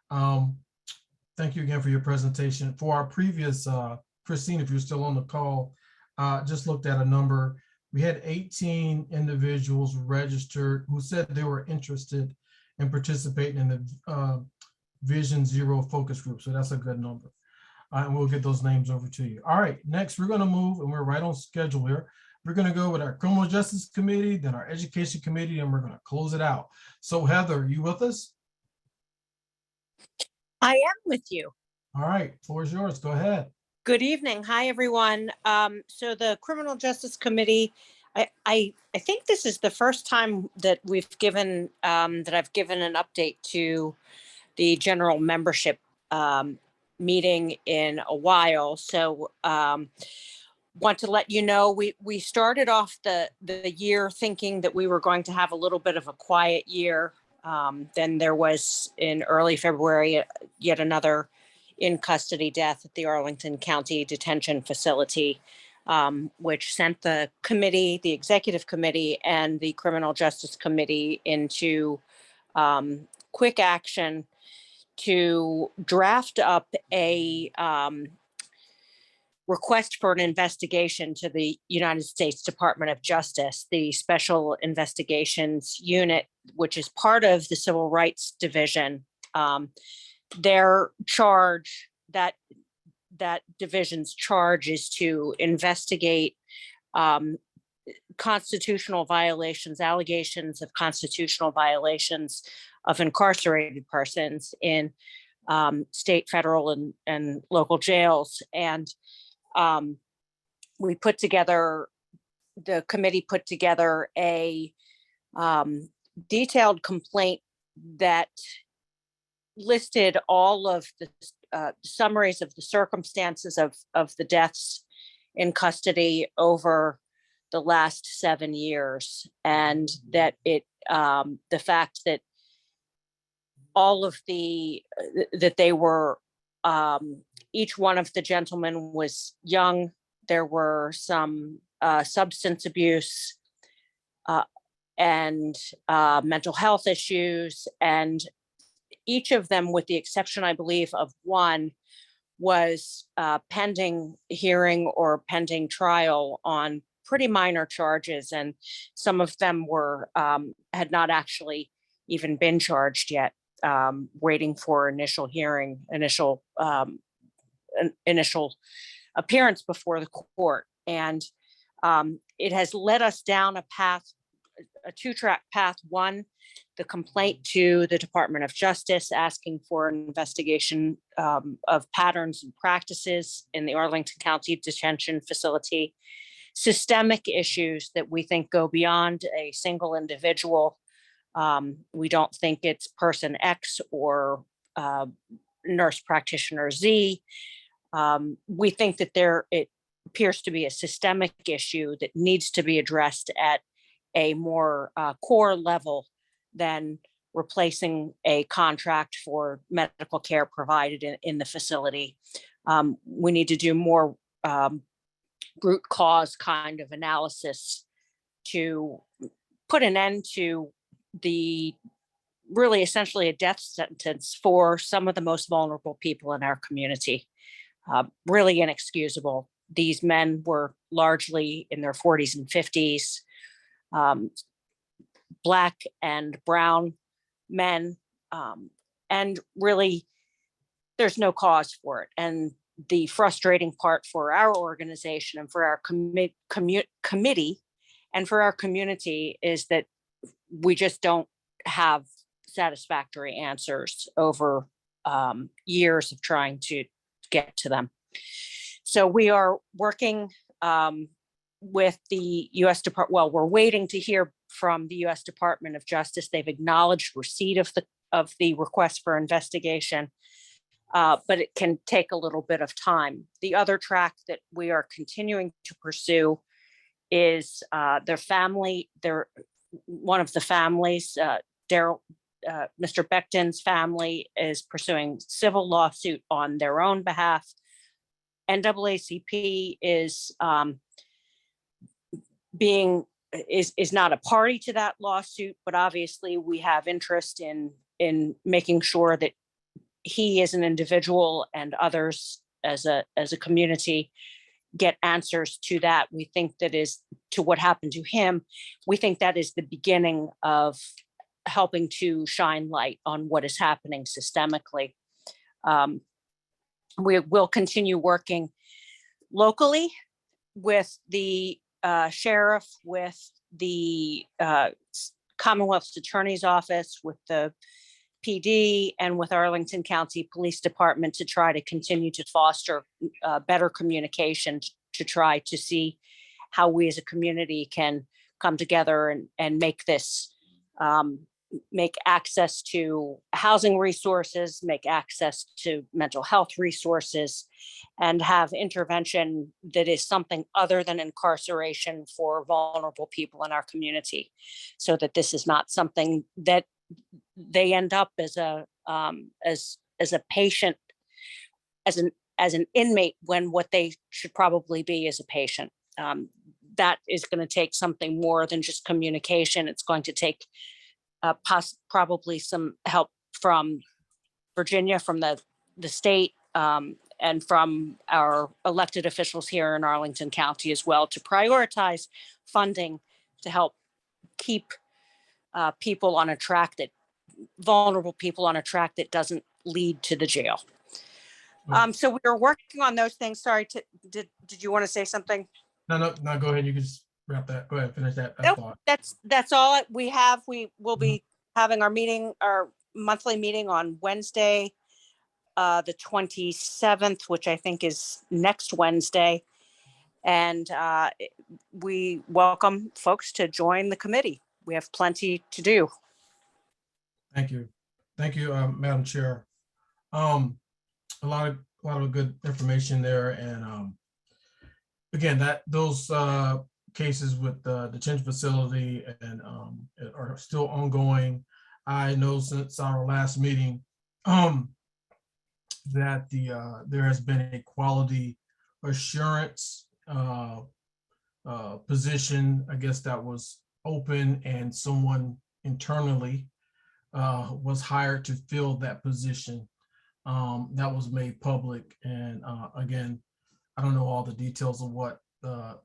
Thank you again for your presentation. For our previous, Christine, if you're still on the call, just looked at a number We had 18 individuals registered who said they were interested in participating in the Vision Zero focus group. So that's a good number. And we'll get those names over to you. All right, next we're going to move, and we're right on schedule here. We're going to go with our Criminal Justice Committee, then our Education Committee, and we're going to close it out. So Heather, are you with us? I am with you. All right, floor is yours. Go ahead. Good evening. Hi, everyone. So the Criminal Justice Committee, I think this is the first time that we've given, that I've given an update to the general membership meeting in a while. So want to let you know, we started off the year thinking that we were going to have a little bit of a quiet year. Then there was in early February, yet another in custody death at the Arlington County Detention Facility, which sent the committee, the executive committee and the Criminal Justice Committee into quick action to draft up a request for an investigation to the United States Department of Justice, the Special Investigations Unit, which is part of the Civil Rights Division. Their charge, that division's charge, is to investigate constitutional violations, allegations of constitutional violations of incarcerated persons in state, federal, and local jails. And we put together, the committee put together a detailed complaint that listed all of the summaries of the circumstances of the deaths in custody over the last 7 years, and that it the fact that all of that they were each one of the gentlemen was young. There were some substance abuse and mental health issues, and each of them, with the exception, I believe, of one, was pending hearing or pending trial on pretty minor charges, and some of them were had not actually even been charged yet, waiting for initial hearing, initial appearance before the court. And it has led us down a path, a two-track path. One, the complaint to the Department of Justice asking for an investigation of patterns and practices in the Arlington County Detention Facility, systemic issues that we think go beyond a single individual. We don't think it's person X or nurse practitioner Z. We think that it appears to be a systemic issue that needs to be addressed at a more core level than replacing a contract for medical care provided in the facility. We need to do more root cause kind of analysis to put an end to the really essentially a death sentence for some of the most vulnerable people in our community. Really inexcusable. These men were largely in their 40s and 50s, Black and brown men, and really there's no cause for it. And the frustrating part for our organization and for our committee and for our community is that we just don't have satisfactory answers over years of trying to get to them. So we are working with the U.S. Department. Well, we're waiting to hear from the U.S. Department of Justice. They've acknowledged receipt of the request for investigation, but it can take a little bit of time. The other track that we are continuing to pursue is their family. One of the families, Mr. Becton's family, is pursuing civil lawsuit on their own behalf. NAACP is not a party to that lawsuit, but obviously we have interest in making sure that he as an individual and others as a community get answers to that. We think that is to what happened to him. We think that is the beginning of helping to shine light on what is happening systemically. We will continue working locally with the sheriff, with the Commonwealth's Attorney's Office, with the PD, and with Arlington County Police Department to try to continue to foster better communication, to try to see how we as a community can come together and make this, make access to housing resources, make access to mental health resources, and have intervention that is something other than incarceration for vulnerable people in our community, so that this is not something that they end up as a patient, as an inmate, when what they should probably be is a patient. That is going to take something more than just communication. It's going to take probably some help from Virginia, from the state, and from our elected officials here in Arlington County as well, to prioritize funding to help keep people on a track that, vulnerable people on a track that doesn't lead to the jail. So we are working on those things. Sorry, did you want to say something? No, go ahead. You can just wrap that. Go ahead, finish that Nope, thought. that's all we have. We will be having our monthly meeting on Wednesday, the 27th, which I think is next Wednesday. And we welcome folks to join the committee. We have plenty to do. Thank you, Madam Chair. A lot of good information there, and again, those cases with the detention facility and are still ongoing. I know since our last meeting that there has been a quality assurance position, I guess, that was open, and someone internally was hired to fill that position. That was made public, and again, I don't know all the details of what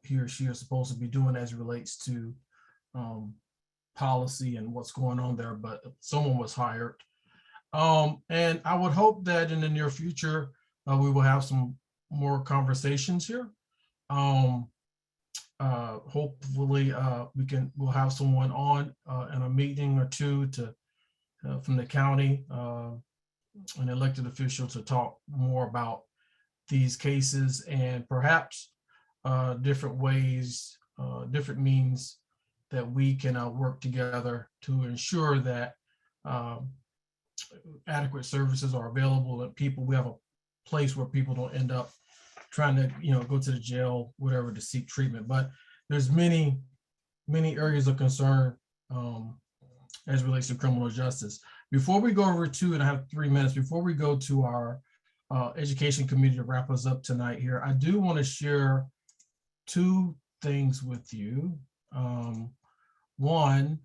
he or she is supposed to be doing as it relates to policy and what's going on there, but someone was hired. And I would hope that in the near future, we will have some more conversations here. Hopefully we'll have someone on in a meeting or two from the county, an elected official, to talk more about these cases, and perhaps different ways, different means that we can work together to ensure that adequate services are available, and we have a place where people don't end up trying to, go to the jail, whatever, to seek treatment. But there's many areas of concern as it relates to criminal justice. Before we go over to, and I have 3 minutes, before we go to our education committee to wrap us up tonight here, I do want to share 2 things with you. One,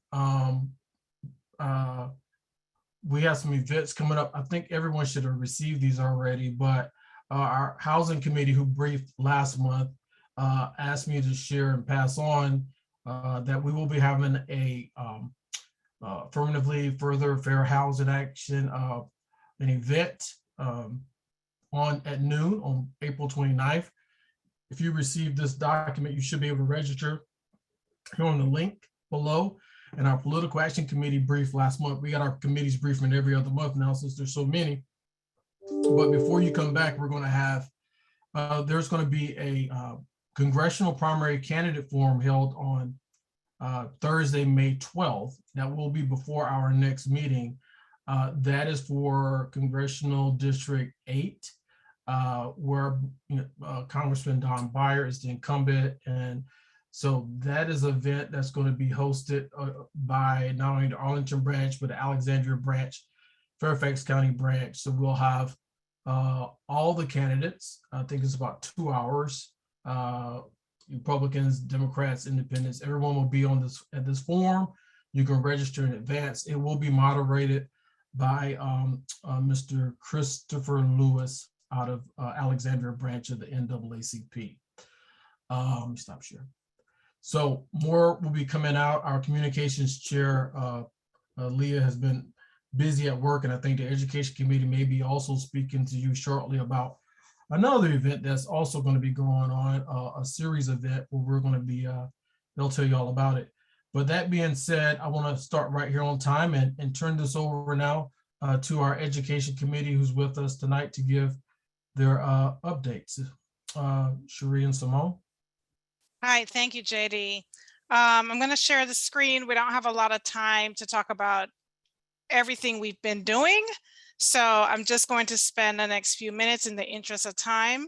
we have some events coming up. I think everyone should have received these already, but our housing committee, who briefed last month, asked me to share and pass on that we will be having a affirmatively further fair housing action, an event at noon on April 29th. If you received this document, you should be able to register here on the link below. And our political action committee briefed last month. We got our committees briefing every other month now, since there's so many. But before you come back, we're going to have, there's going to be a congressional primary candidate forum held on Thursday, May 12th. That will be before our next meeting. That is for Congressional District 8, where Congressman Don Beyer is the incumbent. And so that is an event that's going to be hosted by not only the Arlington branch, but the Alexandria branch, Fairfax County branch. So we'll have all the candidates. I think it's about 2 hours. Republicans, Democrats, Independents, everyone will be on at this forum. You can register in advance. It will be moderated by Mr. Christopher Lewis out of Alexandria branch of the NAACP. Stop share. So more will be coming out. Our communications chair, Leah, has been busy at work, and I think the education committee may be also speaking to you shortly about another event that's also going to be going on, a series event where we're going to be, they'll tell you all about it. But that being said, I want to start right here on time and turn this over now to our education committee who's with us tonight to give their updates. Cherie and Simone. Hi, thank you, JD. I'm going to share the screen. We don't have a lot of time to talk about everything we've been doing. So I'm just going to spend the next few minutes in the interest of time.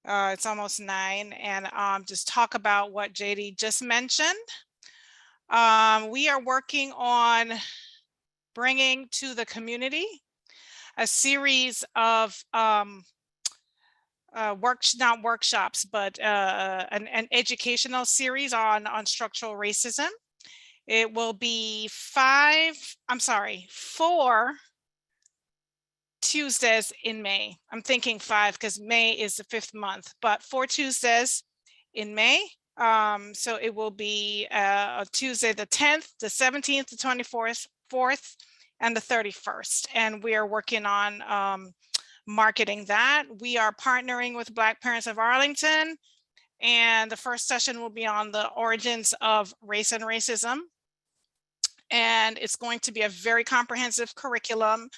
It's almost 9, and just talk about what JD just mentioned. We are working on bringing to the community a series of not workshops, but an educational series on structural racism. It will be 4 Tuesdays in May. I'm thinking 5 because May is the 5th month, but 4 Tuesdays in May. So it will be Tuesday the 10th, the 17th, the 24th, 4th, and the 31st. And we are working on marketing that. We are partnering with Black Parents of Arlington, and the first session will be on the origins of race and racism. And it's going to be a very comprehensive curriculum.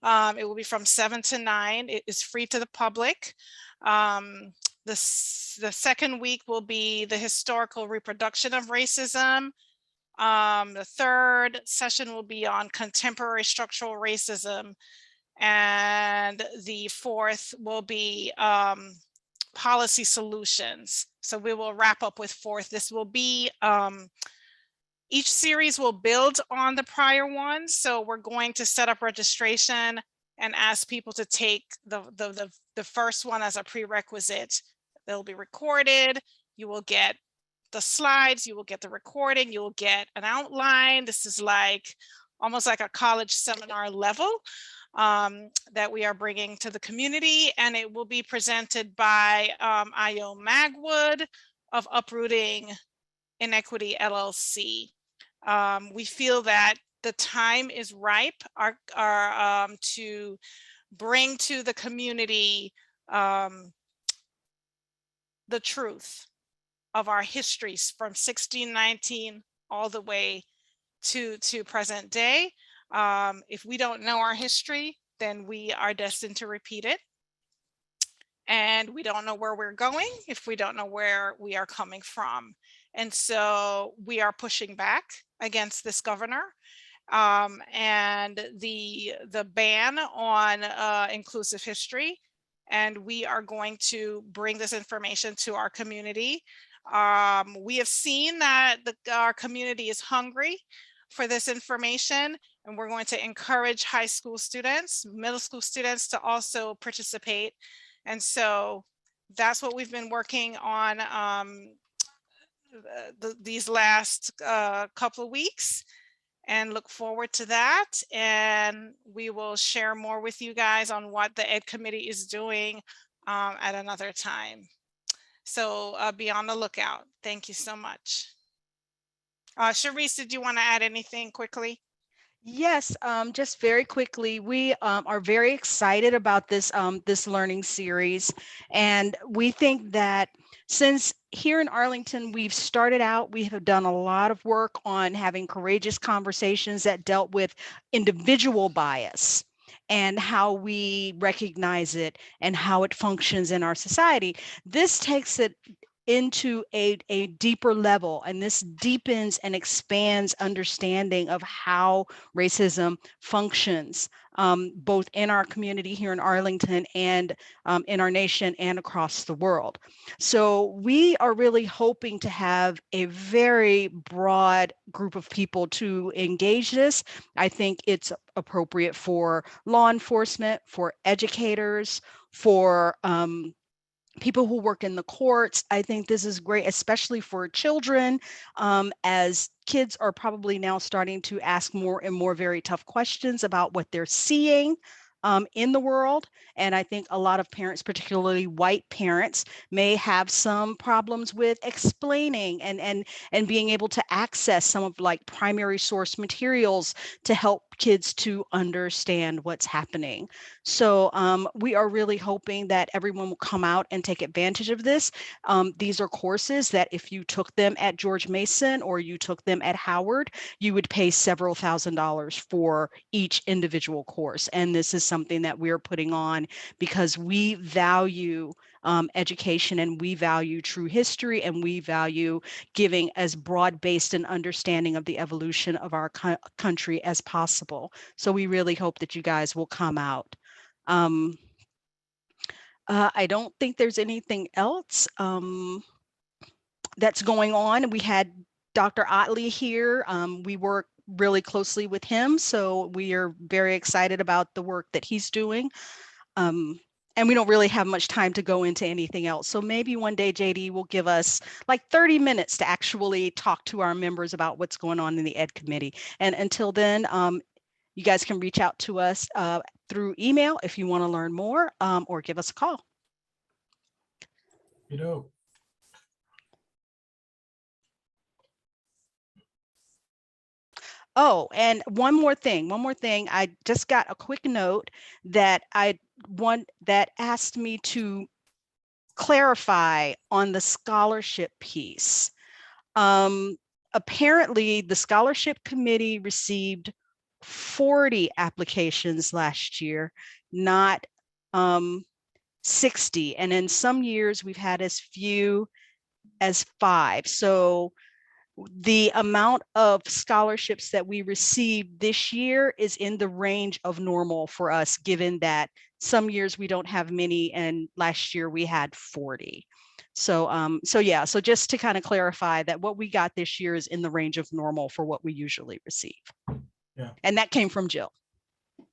It will be from 7 to 9. It is free to the public. The second week will be the historical reproduction of racism. The third session will be on contemporary structural racism. And the fourth will be policy solutions. So we will wrap up with 4th. This will be, each series will build on the prior one. So we're going to set up registration and ask people to take the first one as a prerequisite. They'll be recorded. You will get the slides, you will get the recording, you will get an outline. This is like almost like a college seminar level that we are bringing to the community, and it will be presented by Io Magwood of Uprooting Inequity LLC. We feel that the time is ripe to bring to the community the truth of our histories from 1619 all the way to present day. If we don't know our history, then we are destined to repeat it. And we don't know where we're going if we don't know where we are coming from. And so we are pushing back against this governor and the ban on inclusive history. And we are going to bring this information to our community. We have seen that our community is hungry for this information, and we're going to encourage high school students, middle school students to also participate. And so that's what we've been working on these last couple of weeks, and look forward to that. And we will share more with you guys on what the Ed Committee is doing at another time. So be on the lookout. Thank you so much. Sharice, did you want to add anything quickly? Yes, just very quickly, we are very excited about this this learning series, and we think that since here in Arlington we've started out, we have done a lot of work on having courageous conversations that dealt with individual bias and how we recognize it and how it functions in our society. This takes it into a deeper level, and this deepens and expands understanding of how racism functions both in our community here in Arlington and in our nation and across the world. So we are really hoping to have a very broad group of people to engage this. I think it's appropriate for law enforcement, for educators, for people who work in the courts. I think this is great, especially for children, as kids are probably now starting to ask more and more very tough questions about what they're seeing in the world. And I think a lot of parents, particularly white parents, may have some problems with explaining and being able to access some of like primary source materials to help kids to understand what's happening. So we are really hoping that everyone will come out and take advantage of this. These are courses that if you took them at George Mason or you took them at Howard, you would pay several $1,000s for each individual course. And this is something that we're putting on because we value education, and we value true history, and we value giving as broad-based an understanding of the evolution of our country as possible. So we really hope that you guys will come out. I don't think there's anything else that's going on. We had Dr. Ottley here. We work really closely with him, so we are very excited about the work that he's doing. And we don't really have much time to go into anything else. So maybe one day JD will give us like 30 minutes to actually talk to our members about what's going on in the Ed Committee. And until then, you guys can reach out to us through email if you want to learn more, or give us a call. You know. Oh, and one more thing. I just got a quick note that that asked me to clarify on the scholarship piece. Apparently, the scholarship committee received 40 applications last year, not 60. And in some years, we've had as few as 5. So the amount of scholarships that we received this year is in the range of normal for us, given that some years we don't have many, and last year we had 40. So yeah, so just to kind of clarify that what we got this year is in the range of normal for what we usually receive. Yeah. And that came from Jill.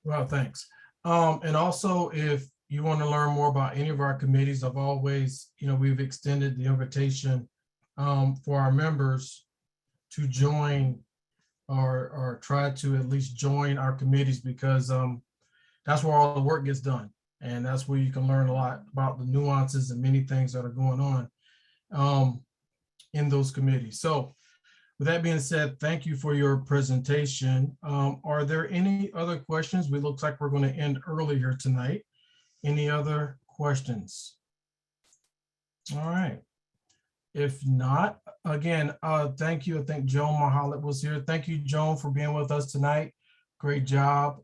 Well, thanks. And also, if you want to learn more about any of our committees, I've always, we've extended the invitation for our members to join or try to at least join our committees, because that's where all the work gets done. And that's where you can learn a lot about the nuances and many things that are going on in those committees. So with that being said, thank you for your presentation. Are there any other questions? We look like we're going to end early here tonight. Any other questions? All right. If not, again, thank you. I think Joan Mahalit was here. Thank you, Joan, for being with us tonight. Great job.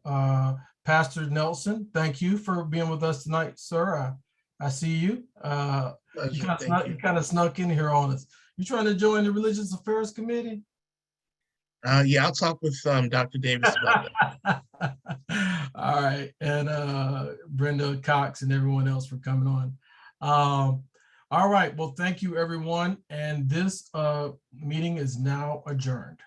Pastor Nelson, thank you for being with us tonight, sir. I see you. You kind of snuck in here on us. You trying to join the Religious Affairs Committee? Yeah, I'll talk with Dr. Davis about that. All right. And Brenda Cox and everyone else for coming on. All right. Well, thank you, everyone. And this meeting is now adjourned.